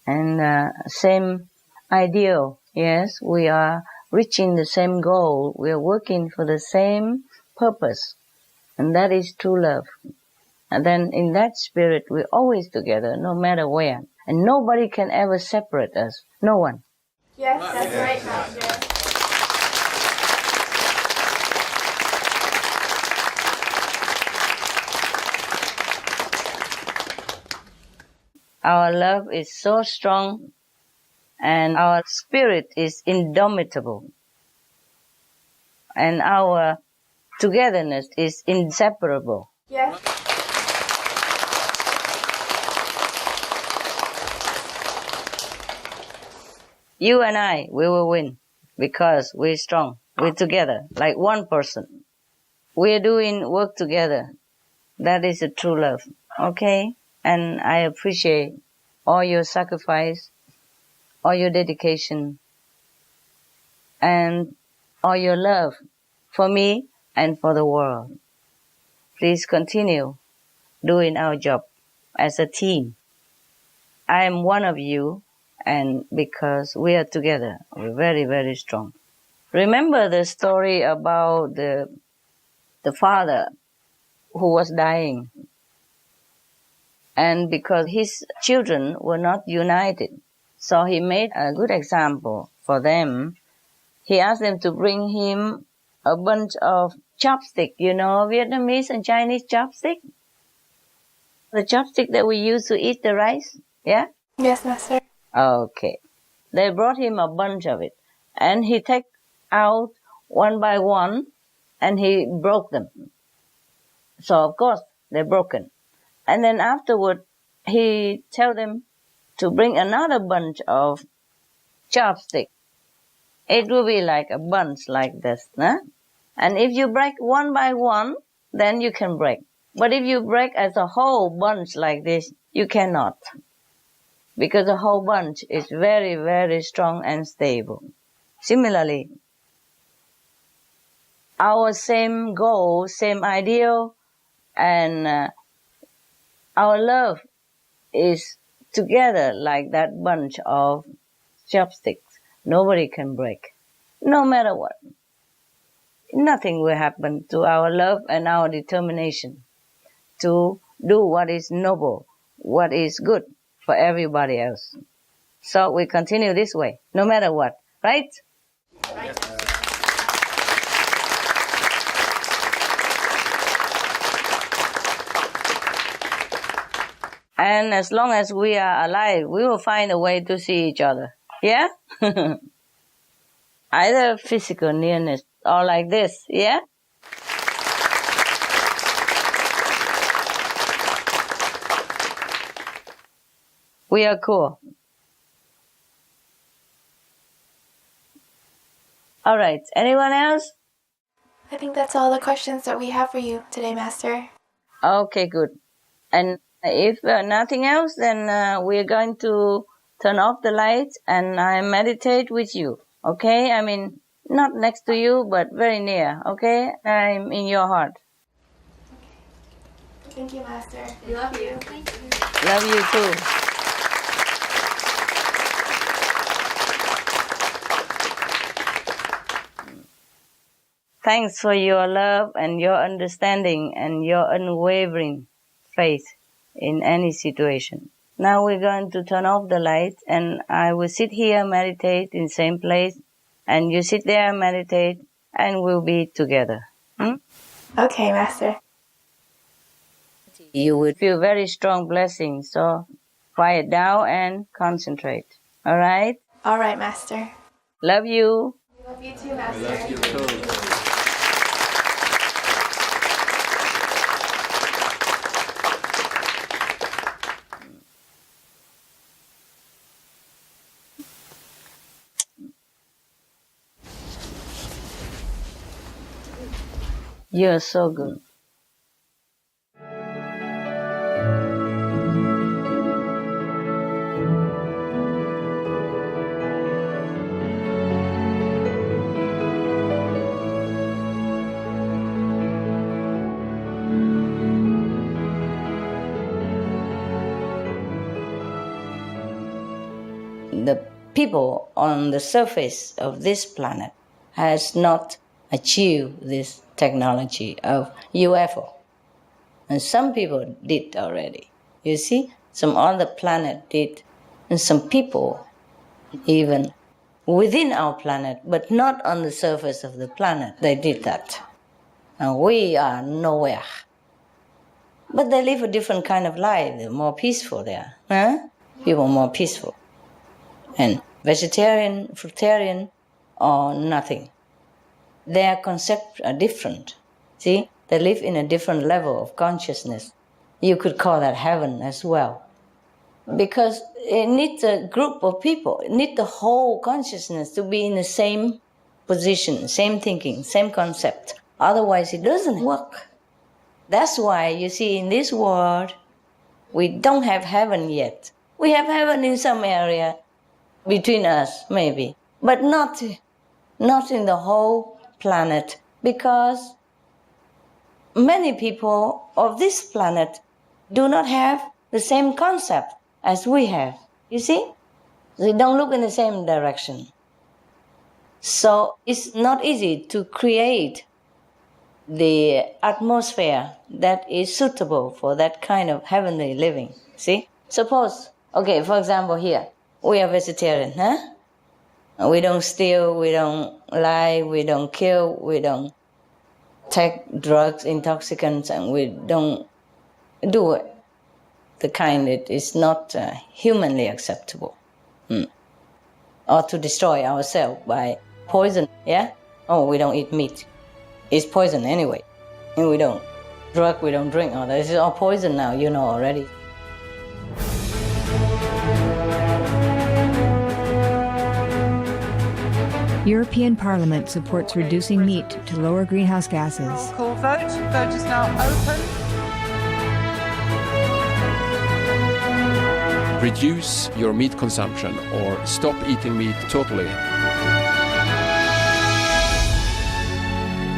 and same ideal. Yes, we are reaching the same goal. We are working for the same purpose, and that is true love. And then in that spirit, we're always together, no matter where. And nobody can ever separate us. No one. Yes, that's right, Master. Our love is so strong, and our spirit is indomitable. And our togetherness is inseparable. Yes. You and I, we will win because we're strong. We're together, like one person. We're doing work together. That is a true love, okay? And I appreciate all your sacrifice, all your dedication, and all your love for me and for the world. Please continue doing our job as a team. I am one of you, and because we are together, we're very, very strong. Remember the story about the father who was dying, and because his children were not united, so he made a good example for them. He asked them to bring him a bunch of chopstick, you know, Vietnamese and Chinese chopstick. The chopstick that we use to eat the rice, yeah? Yes, Master. Okay. They brought him a bunch of it, and he took out one by one, and he broke them. So, of course, they're broken. And then afterward, he told them to bring another bunch of chopsticks. It will be like a bunch like this. Huh? And if you break one by one, then you can break. But if you break as a whole bunch like this, you cannot. Because the whole bunch is very, very strong and stable. Similarly, our same goal, same ideal, and our love is together like that bunch of chopsticks. Nobody can break, no matter what. Nothing will happen to our love and our determination to do what is noble, what is good for everybody else. So we continue this way, no matter what, right? Right. And as long as we are alive, we will find a way to see each other. Yeah? Either physical nearness or like this, yeah? We are cool. All right. Anyone else? I think that's all the questions that we have for you today, Master. Okay, good. And if nothing else, then we're going to turn off the lights and I meditate with you. Okay? I mean, not next to you, but very near. Okay? I'm in your heart. Thank you, Master. We love you. Thank you. Love you too. Thanks for your love and your understanding and your unwavering faith in any situation. Now we're going to turn off the lights and I will sit here, meditate in the same place, and you sit there, meditate, and we'll be together. Okay, Master. You will feel very strong blessing, so quiet down and concentrate. All right? All right, Master. Love you. Love you too, Master. I love you too. You're so good. The people on the surface of this planet has not achieved this technology of UFO. And some people did already. You see, some other planet did, and some people even within our planet, but not on the surface of the planet, they did that. And we are nowhere. But they live a different kind of life. They're more peaceful there. Huh? People more peaceful. And vegetarian, fruitarian, or nothing. Their concepts are different. See, they live in a different level of consciousness. You could call that heaven as well. Because it needs a group of people, it needs the whole consciousness to be in the same position, same thinking, same concept. Otherwise, it doesn't work. That's why you see in this world, we don't have heaven yet. We have heaven in some area between us, maybe, but not in the whole planet, because many people of this planet do not have the same concept as we have. You see? They don't look in the same direction. So it's not easy to create the atmosphere that is suitable for that kind of heavenly living. See? Suppose, okay, for example here, we are vegetarian, huh? We don't steal, we don't lie, we don't kill, we don't take drugs, intoxicants, and we don't do the kind that is not humanly acceptable. Or to destroy ourselves by poison, yeah? Oh, we don't eat meat. It's poison anyway. And we don't drug, we don't drink. Oh, this is all poison now, you know already. European Parliament supports reducing meat to lower greenhouse gases. Roll call vote. Vote is now open. Reduce your meat consumption or stop eating meat totally.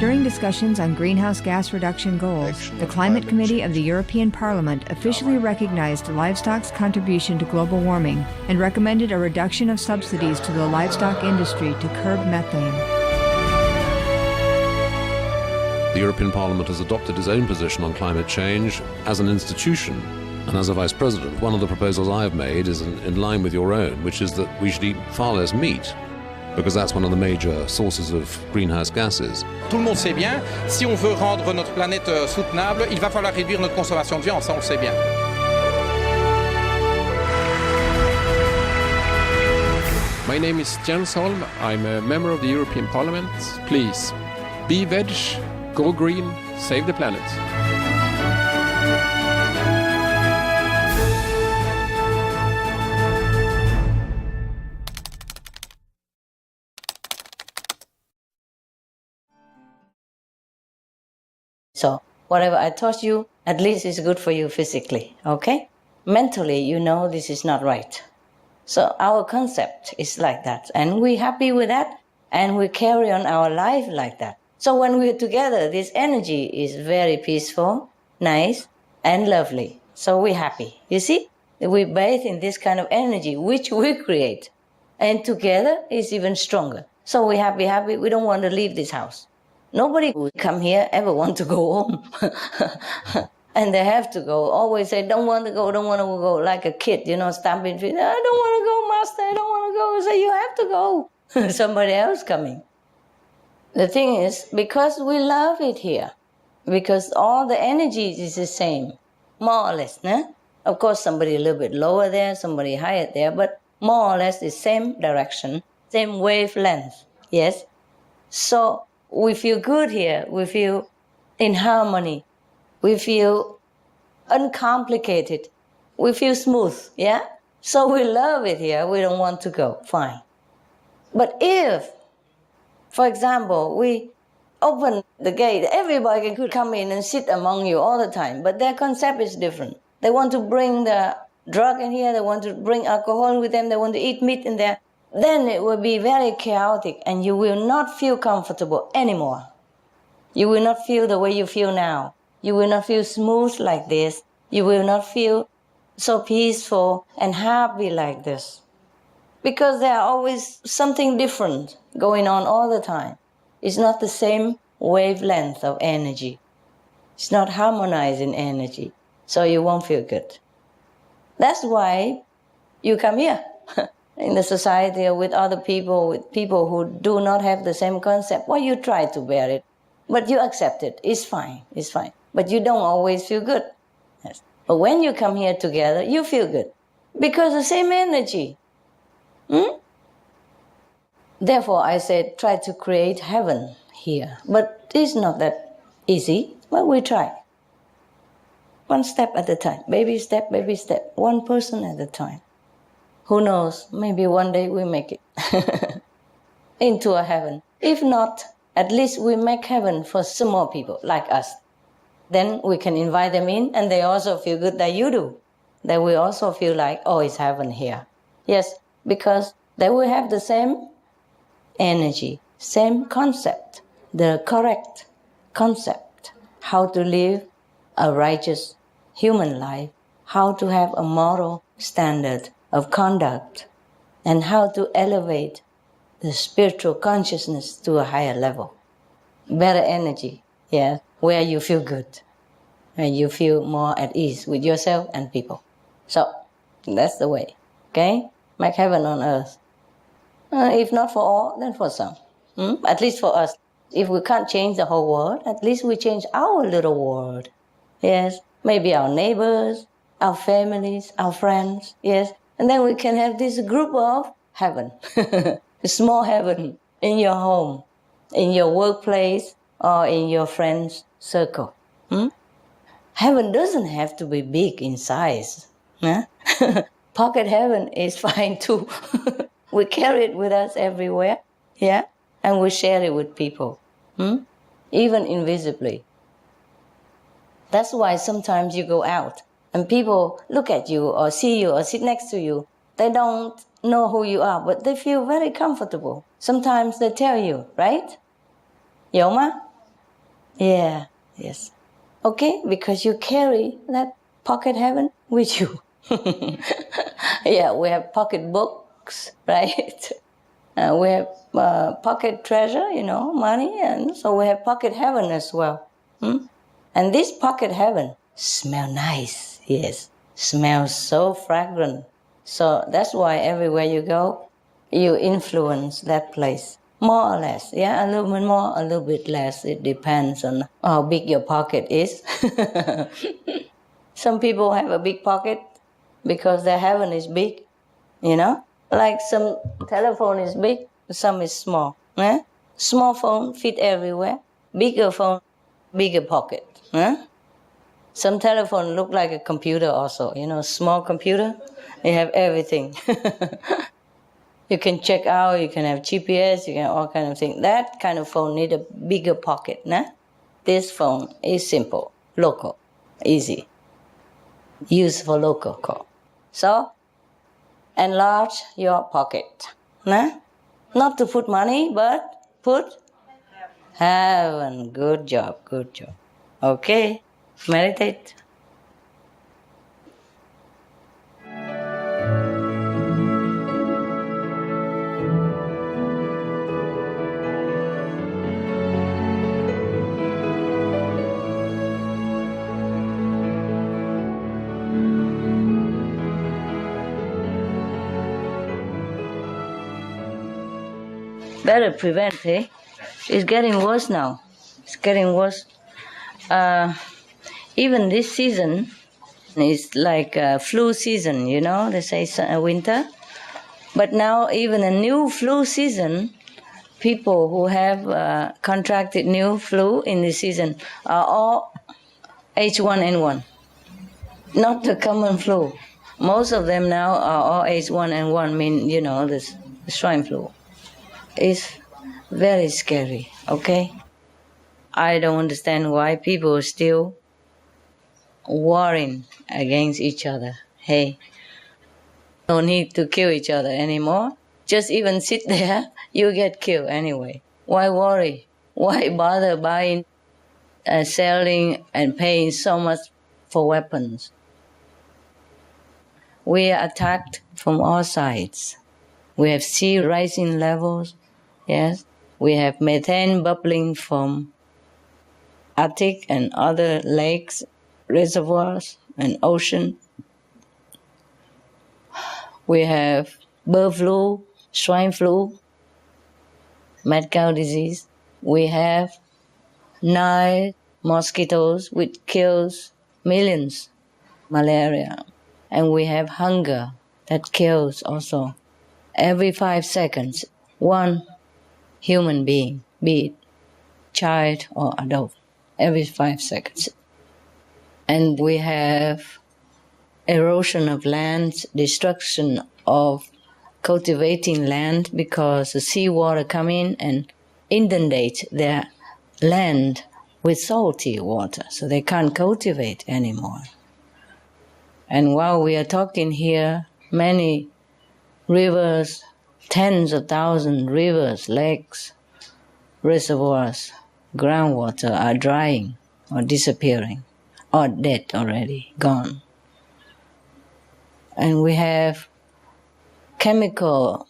During discussions on greenhouse gas reduction goals, the Climate Committee of the European Parliament officially recognized livestock's contribution to global warming and recommended a reduction of subsidies to the livestock industry to curb methane. The European Parliament has adopted its own position on climate change as an institution. And as a Vice President, one of the proposals I have made is in line with your own, which is that we should eat far less meat, because that's one of the major sources of greenhouse gases. Tout le monde sait bien, si on veut rendre notre planète soutenable, il va falloir réduire notre consommation de viande, ça on le sait bien. My name is Jens Holm. I'm a member of the European Parliament. Please, be veg, go green, save the planet. So whatever I taught you, at least it's good for you physically, okay? Mentally, you know this is not right. So our concept is like that. And we're happy with that, and we carry on our life like that. So when we're together, this energy is very peaceful, nice, and lovely. So we're happy. You see? We bathe in this kind of energy, which we create. And together is even stronger. So we're happy. We don't want to leave this house. Nobody who come here ever want to go home. And they have to go. Always say, don't want to go, like a kid, stamping feet. I don't want to go, master, I don't want to go. I say, you have to go. Somebody else coming. The thing is, because we love it here, because all the energy is the same, more or less. Of course, somebody a little bit lower there, somebody higher there, but more or less the same direction, same wavelength. Yes? So we feel good here. We feel in harmony. We feel uncomplicated. We feel smooth, yeah? So we love it here. We don't want to go. Fine. But if, for example, we open the gate, everybody could come in and sit among you all the time, but their concept is different. They want to bring the drug in here. They want to bring alcohol with them. They want to eat meat in there. Then it will be very chaotic, and you will not feel comfortable anymore. You will not feel the way you feel now. You will not feel smooth like this. You will not feel so peaceful and happy like this. Because there are always something different going on all the time. It's not the same wavelength of energy. It's not harmonizing energy. So you won't feel good. That's why you come here. In the society or with other people, with people who do not have the same concept, well, you try to bear it, but you accept it. It's fine. But you don't always feel good. Yes. But when you come here together, you feel good because the same energy. Therefore, I said, try to create heaven here. But it's not that easy, but we try. One step at a time, baby step, one person at a time. Who knows, maybe one day we make it into a heaven. If not, at least we make heaven for some more people like us. Then we can invite them in, and they also feel good that you do. They will also feel like, oh, it's heaven here. Yes, because they will have the same energy, same concept, the correct concept, how to live a righteous human life, how to have a moral standard of conduct, and how to elevate the spiritual consciousness to a higher level. Better energy, yeah, where you feel good, and you feel more at ease with yourself and people. So, that's the way, okay? Make heaven on earth. If not for all, then for some. At least for us. If we can't change the whole world, at least we change our little world. Yes, maybe our neighbors, our families, our friends, yes. And then we can have this group of heaven, a small heaven in your home, in your workplace, or in your friends' circle. Heaven doesn't have to be big in size. Huh? Pocket heaven is fine too. We carry it with us everywhere, yeah, and we share it with people, even invisibly. That's why sometimes you go out and people look at you or see you or sit next to you. They don't know who you are, but they feel very comfortable. Sometimes they tell you, right? Yoma? Yeah, yes. Okay, because you carry that pocket heaven with you. Yeah, we have pocket books, right? We have pocket treasure, money, and so we have pocket heaven as well. And this pocket heaven smells nice, yes. Smells so fragrant. So that's why everywhere you go, you influence that place. More or less, yeah, a little bit more, a little bit less. It depends on how big your pocket is. Some people have a big pocket because their heaven is big, Like some telephone is big, some is small. Small phone fit everywhere. Bigger phone, bigger pocket. Some telephone look like a computer also. Small computer, they have everything. You can check out, you can have GPS, you can have all kind of things. That kind of phone need a bigger pocket. This phone is simple, local, easy. Use for local call. So, enlarge your pocket. Not to put money, but put heaven. Good job, good job. Okay, meditate. Better prevent, eh? It's getting worse now. It's getting worse. Even this season is like flu season, they say winter. But now even a new flu season, people who have contracted new flu in this season are all H1N1, not the common flu. Most of them now are all H1N1, the swine flu. It's very scary, okay? I don't understand why people are still warring against each other. Hey, no need to kill each other anymore. Just even sit there, you get killed anyway. Why worry? Why bother buying, selling, and paying so much for weapons? We are attacked from all sides. We have sea rising levels. Yes, we have methane bubbling from Arctic and other lakes, reservoirs, and ocean. We have bird flu, swine flu, mad cow disease. We have Nile mosquitoes, which kills millions, malaria. And we have hunger that kills also. Every 5 seconds, one human being, be it child or adult, every 5 seconds. And we have erosion of land, destruction of cultivating land because the seawater come in and inundate their land with salty water, so they can't cultivate anymore. And while we are talking here, many rivers, tens of thousands rivers, lakes, reservoirs, groundwater are drying or disappearing or dead already, gone. And we have chemical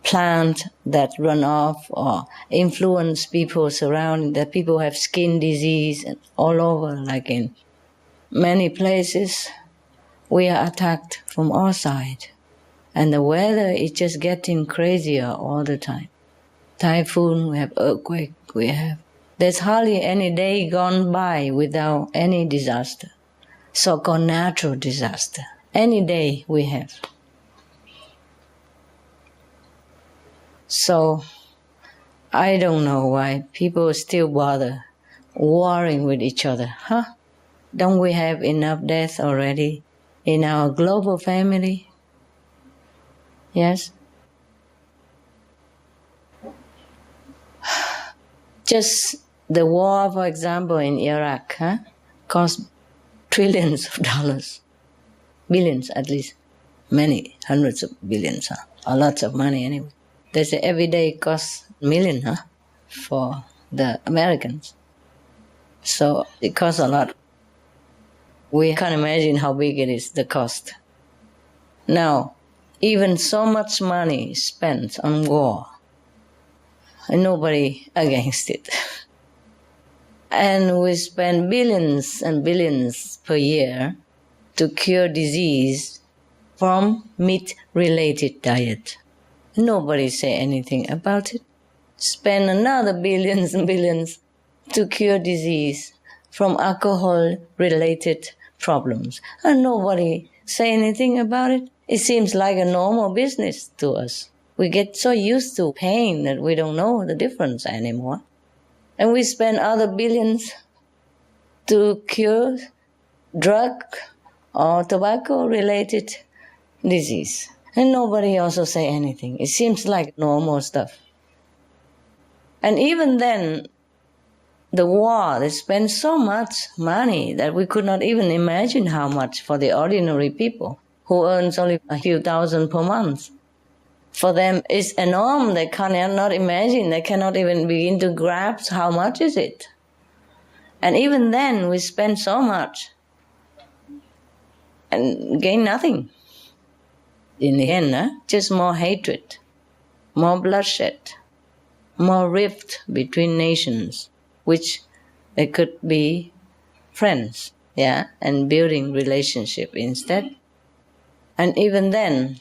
plants that run off or influence people surrounding, that people have skin disease and all over, like in many places. We are attacked from all sides. And the weather is just getting crazier all the time. Typhoon, we have earthquake, there's hardly any day gone by without any disaster. so-called natural disaster. Any day we have. So I don't know why people still bother warring with each other, huh? Don't we have enough death already in our global family? Yes? Just the war, for example, in Iraq, cost trillions of dollars. Billions, at least. Many, hundreds of billions, or lots of money anyway. They say every day it costs $1 million, for the Americans. So it costs a lot. We can't imagine how big it is, the cost. Now, even so much money spent on war, and nobody against it. And we spend billions and billions per year to cure disease from meat-related diet. Nobody say anything about it. Spend another billions and billions to cure disease from alcohol-related problems. And nobody say anything about it. It seems like a normal business to us. We get so used to pain that we don't know the difference anymore. And we spend other billions to cure drug or tobacco-related disease. And nobody also say anything. It seems like normal stuff. And even then, the war, they spend so much money that we could not even imagine how much for the ordinary people who earns only a few thousand per month. For them, it's enormous. They cannot imagine. They cannot even begin to grasp how much is it. And even then, we spend so much and gain nothing. In the end, just more hatred, more bloodshed, more rift between nations, which they could be friends, and building relationship instead. And even then,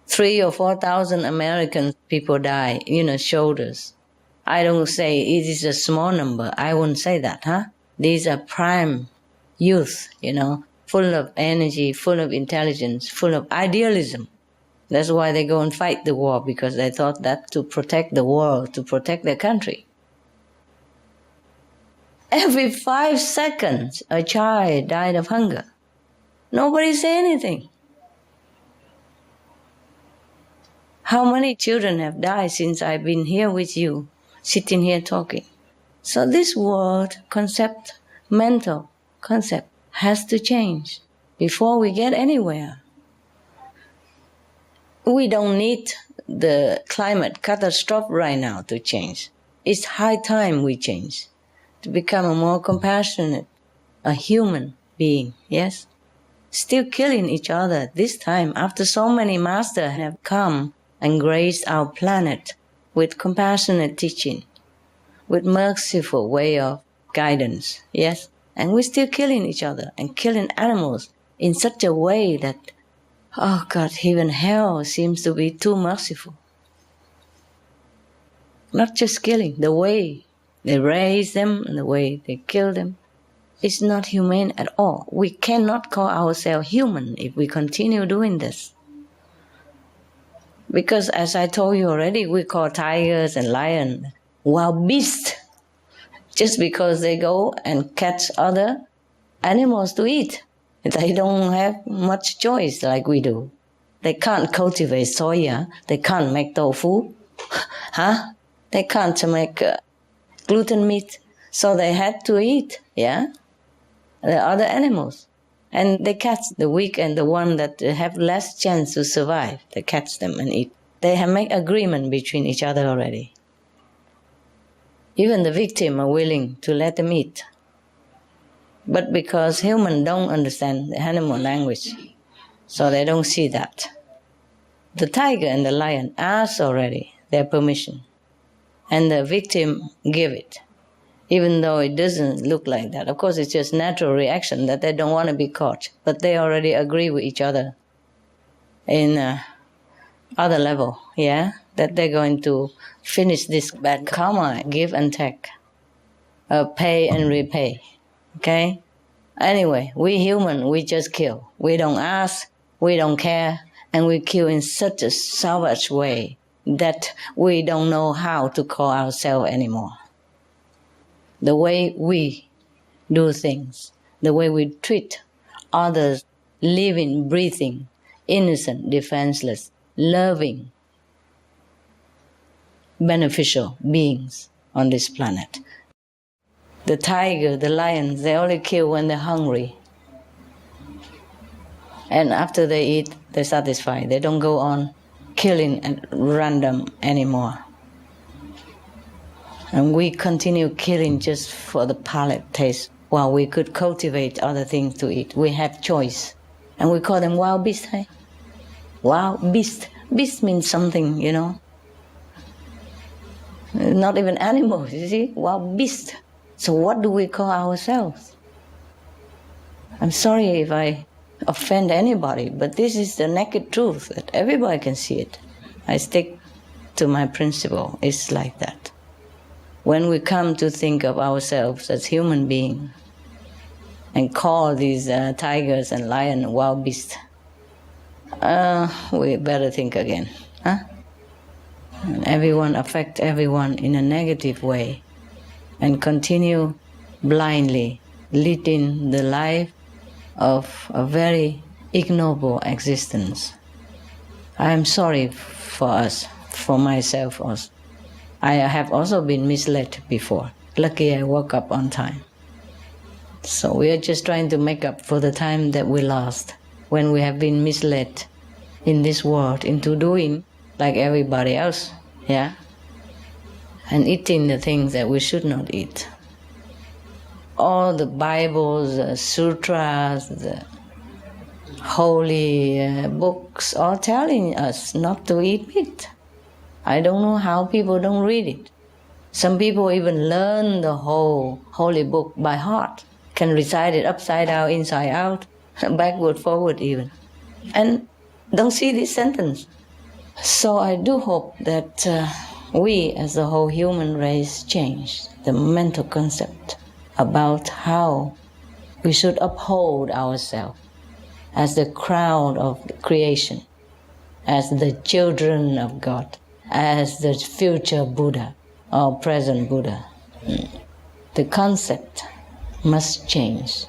3,000 or 4,000 American people die, shoulders. I don't say it is a small number. I won't say that, These are prime youth, full of energy, full of intelligence, full of idealism. That's why they go and fight the war, because they thought that to protect the world, to protect their country. Every 5 seconds, a child died of hunger. Nobody say anything. How many children have died since I've been here with you, sitting here talking? So this world concept, mental concept, has to change before we get anywhere. We don't need the climate catastrophe right now to change. It's high time we change, to become a more compassionate, a human being, yes? Still killing each other this time after so many masters have come and graced our planet with compassionate teaching, with merciful way of guidance, yes? And we're still killing each other and killing animals in such a way that, oh God, even hell seems to be too merciful. Not just killing, the way they raise them and the way they kill them, it's not humane at all. We cannot call ourselves human if we continue doing this. Because as I told you already, we call tigers and lions wild beasts, just because they go and catch other animals to eat. They don't have much choice like we do. They can't cultivate soya. They can't make tofu. They can't make gluten meat. So they had to eat, the other animals. And they catch the weak and the one that have less chance to survive. They catch them and eat. They have made agreement between each other already. Even the victim are willing to let them eat. But because humans don't understand the animal language, so they don't see that. The tiger and the lion ask already their permission, and the victim give it, even though it doesn't look like that. Of course, it's just natural reaction that they don't want to be caught, but they already agree with each other in other level, that they're going to finish this bad karma, give and take, pay and repay, okay? Anyway, we human, we just kill. We don't ask, we don't care, and we kill in such a savage way that we don't know how to call ourselves anymore. The way we do things, the way we treat others, living, breathing, innocent, defenseless, loving, beneficial beings on this planet. The tiger, the lion, they only kill when they're hungry. And after they eat, they're satisfied. They don't go on killing at random anymore. And we continue killing just for the palate taste, while we could cultivate other things to eat. We have choice. And we call them wild beasts. Hey? Wild beast. Beast means something, you know. Not even animals, you see? Wild beast. So what do we call ourselves? I'm sorry if I offend anybody, but this is the naked truth that everybody can see it. I stick to my principle. It's like that. When we come to think of ourselves as human beings and call these tigers and lions wild beasts, we better think again. Huh? And everyone affect everyone in a negative way and continue blindly leading the life of a very ignoble existence. I am sorry for us, for myself also. I have also been misled before. Lucky I woke up on time. So we are just trying to make up for the time that we lost when we have been misled in this world into doing like everybody else, yeah? And eating the things that we should not eat. All the Bibles, the sutras, the holy books, all telling us not to eat meat. I don't know how people don't read it. Some people even learn the whole holy book by heart, can recite it upside down, inside out, backward, forward even, and don't see this sentence. So I do hope that we as the whole human race change the mental concept about how we should uphold ourselves as the crown of creation, as the children of God, as the future Buddha or present Buddha. The concept must change.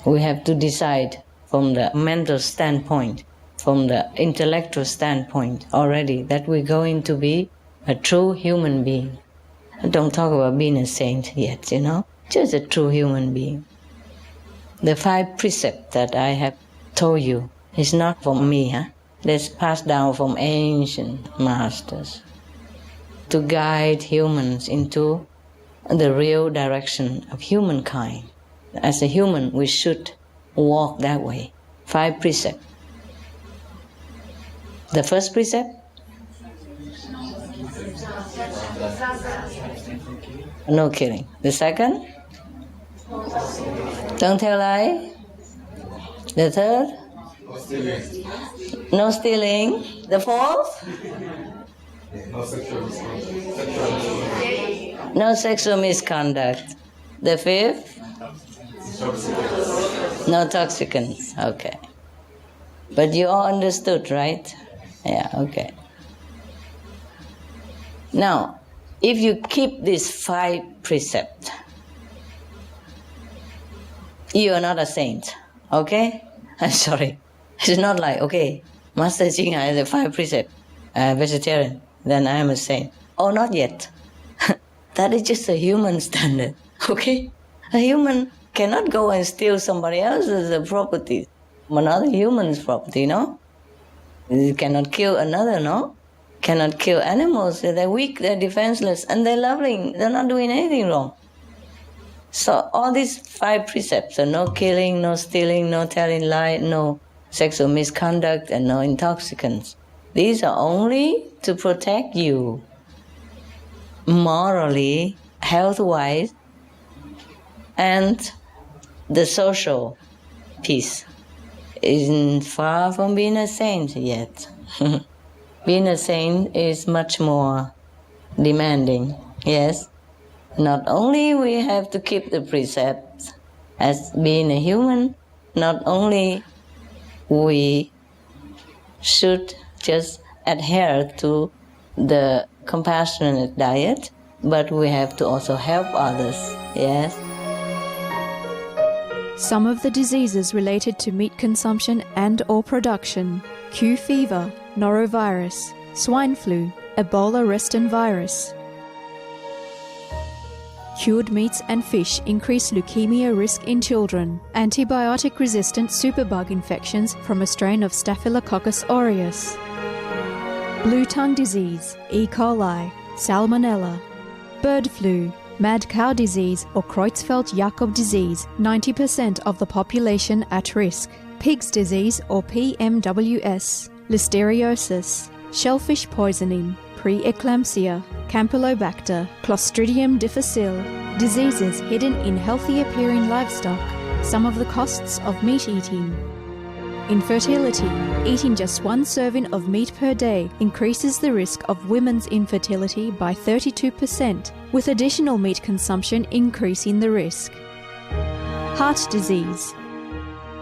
We have to decide from the mental standpoint, from the intellectual standpoint already, that we're going to be a true human being. Don't talk about being a saint yet, you know, just a true human being. The 5 precepts that I have told you is not from me, huh? That's passed down from ancient masters to guide humans into the real direction of humankind. As a human, we should walk that way. 5 precepts. The first precept? No killing. The second? Don't tell lie. The third? No stealing. The fourth? No sexual misconduct. The fifth? No toxicants. Okay. But you all understood, right? Yeah, okay. Now, if you keep these 5 precepts, you are not a saint, okay? I'm sorry. It's not like, okay, Master Ching has the 5 precepts, vegetarian, then I am a saint. Oh, not yet. That is just a human standard, okay? A human cannot go and steal somebody else's property, another human's property, no? You cannot kill another, no? Cannot kill animals. They're weak, they're defenseless, and they're loving. They're not doing anything wrong. So all these 5 precepts are no killing, no stealing, no telling lie, no sexual misconduct, and no intoxicants. These are only to protect you morally, health-wise, and the social peace. Isn't far from being a saint yet. Being a saint is much more demanding, yes. Not only we have to keep the precepts, As being a human, not only we should just adhere to the compassionate diet, but we have to also help others, yes. Some of the diseases related to meat consumption and or production: Q fever, norovirus, swine flu, Ebola reston virus. Cured meats and fish increase leukemia risk in children. Antibiotic-resistant superbug infections from a strain of Staphylococcus aureus. Blue tongue disease, E. coli, Salmonella. Bird flu, mad cow disease or Creutzfeldt-Jakob disease, 90% of the population at risk. Pig's disease or PMWS, listeriosis, shellfish poisoning, preeclampsia, Campylobacter, Clostridium difficile, diseases hidden in healthy-appearing livestock, some of the costs of meat eating. Infertility, eating just 1 serving of meat per day increases the risk of women's infertility by 32%, with additional meat consumption increasing the risk. Heart disease,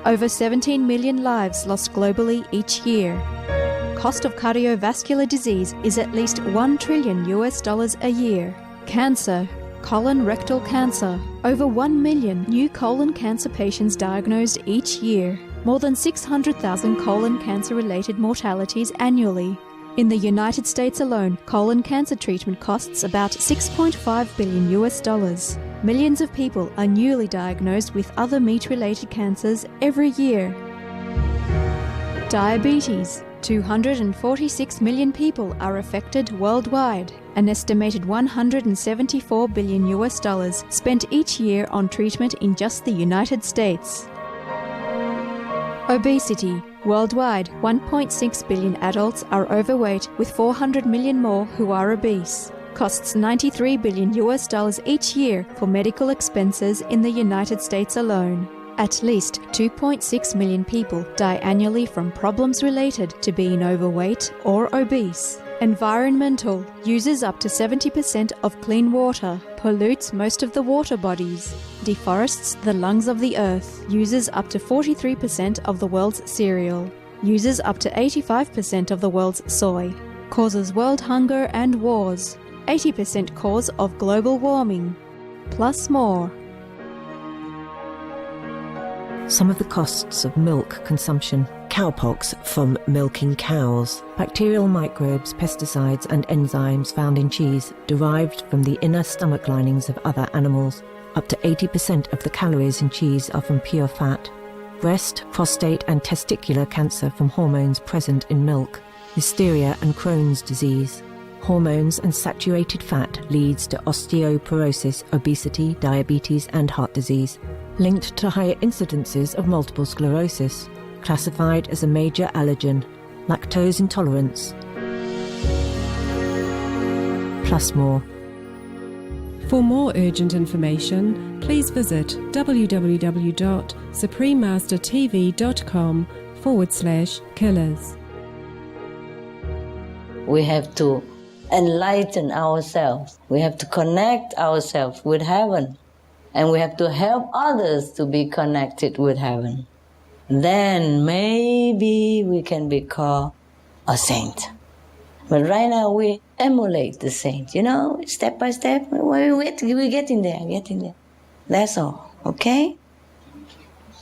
over 17 million lives lost globally each year. Cost of cardiovascular disease is at least $1 trillion a year. Cancer, colon rectal cancer, over 1 million new colon cancer patients diagnosed each year. More than 600,000 colon cancer-related mortalities annually. In the United States alone, colon cancer treatment costs about $6.5 billion. Millions of people are newly diagnosed with other meat-related cancers every year. Diabetes. 246 million people are affected worldwide. An estimated $174 billion spent each year on treatment in just the United States. Obesity. Worldwide, 1.6 billion adults are overweight, with 400 million more who are obese. Costs $93 billion each year for medical expenses in the United States alone. At least 2.6 million people die annually from problems related to being overweight or obese. Environmental. Uses up to 70% of clean water. Pollutes most of the water bodies. Deforests the lungs of the earth. Uses up to 43% of the world's cereal. Uses up to 85% of the world's soy. Causes world hunger and wars. 80% cause of global warming. Plus more. Some of the costs of milk consumption: cowpox from milking cows, bacterial microbes, pesticides and enzymes found in cheese derived from the inner stomach linings of other animals. Up to 80% of the calories in cheese are from pure fat. Breast, prostate and testicular cancer from hormones present in milk. Hysteria and Crohn's disease. Hormones and saturated fat leads to osteoporosis, obesity, diabetes and heart disease. Linked to higher incidences of multiple sclerosis. Classified as a major allergen. Lactose intolerance. Plus more. For more urgent information, please visit www.suprememastertv.com/killers. We have to enlighten ourselves. We have to connect ourselves with heaven. And we have to help others to be connected with heaven. Then maybe we can be called a saint. But right now we emulate the saint, step by step. We're getting there. That's all, okay?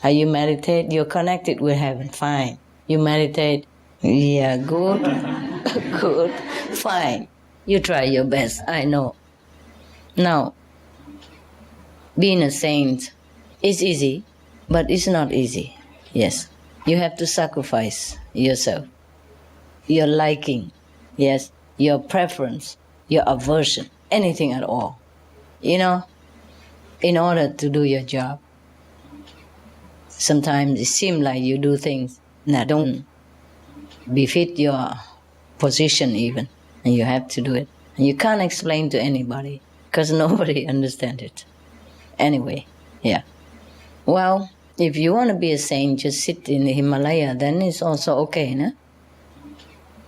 You meditate, you're connected with heaven, fine. You meditate, yeah, good, good, fine. You try your best, I know. Now, being a saint is easy, but it's not easy, yes. You have to sacrifice yourself, your liking, yes, your preference, your aversion, anything at all, in order to do your job. Sometimes it seems like you do things that don't befit your position even, and you have to do it. And you can't explain to anybody, because nobody understands it. Anyway, yeah. Well, if you want to be a saint, just sit in the Himalaya, then it's also okay, no?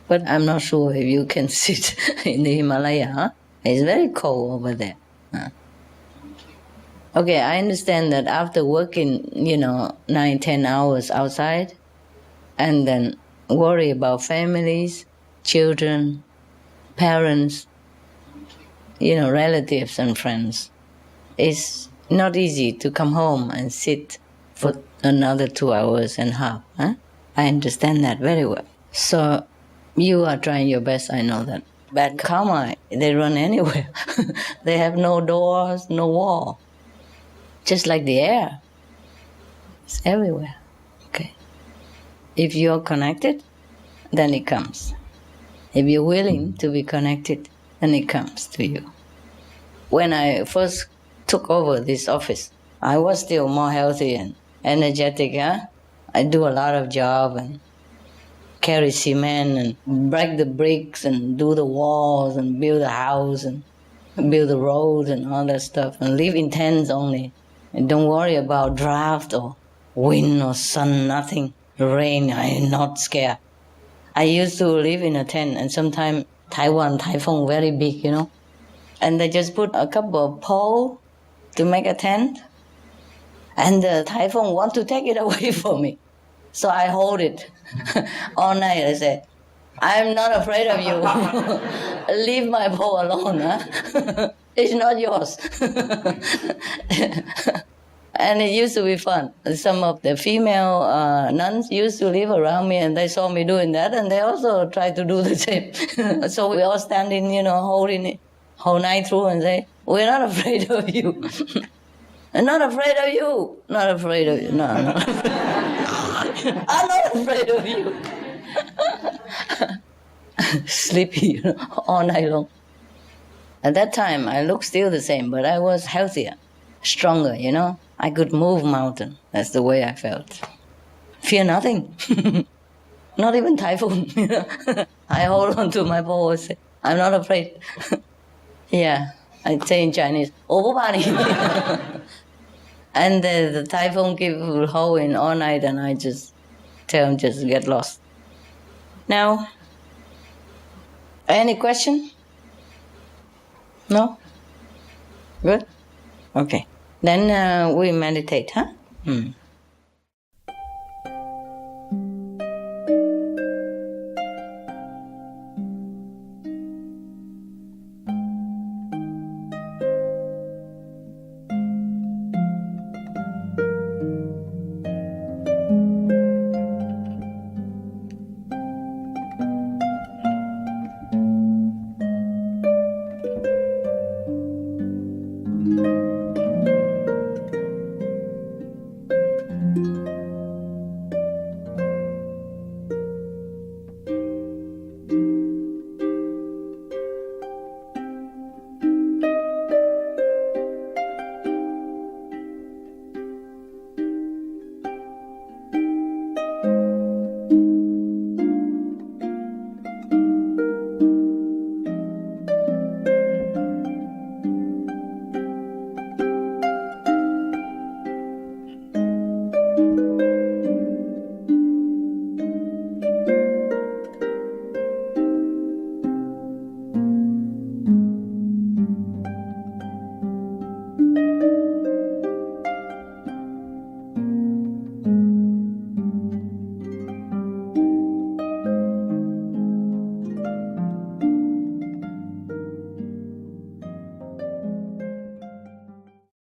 But I'm not sure if you can sit in the Himalaya, huh? It's very cold over there. Okay, I understand that after working, 9-10 hours outside, and then worry about families, children, parents, relatives and friends, it's not easy to come home and sit for another 2 hours and a half. Huh? I understand that very well. So you are trying your best, I know that. Bad karma, they run anywhere. They have no doors, no wall. Just like the air. It's everywhere. Okay. If you're connected, then it comes. If you're willing to be connected, then it comes to you. When I first took over this office, I was still more healthy and energetic. I do a lot of job and carry cement and break the bricks and do the walls and build a house and build the roads and all that stuff and live in tents only. And don't worry about drought or wind or sun, nothing. Rain, I'm not scared. I used to live in a tent, and sometimes Taiwan typhoon very big, and they just put a couple of poles to make a tent, and the typhoon want to take it away from me. So I hold it all night. I say, I'm not afraid of you. Leave my pole alone. Huh? It's not yours. And it used to be fun. Some of the female nuns used to live around me, and they saw me doing that, and they also tried to do the same. So we all standing, holding it whole night through and say, we're not afraid of you. I'm not afraid of you. Not afraid of you. No, I'm not afraid. I'm not afraid of you. Sleepy, all night long. At that time, I looked still the same, but I was healthier, stronger, I could move mountain. That's the way I felt. Fear nothing. Not even typhoon. I hold on to my pole and say, I'm not afraid. Yeah, I say in Chinese, 我不怕你. And the typhoon keep howling all night, and I just tell him just get lost. Now, any question? No? Good? Okay. Then we meditate, huh?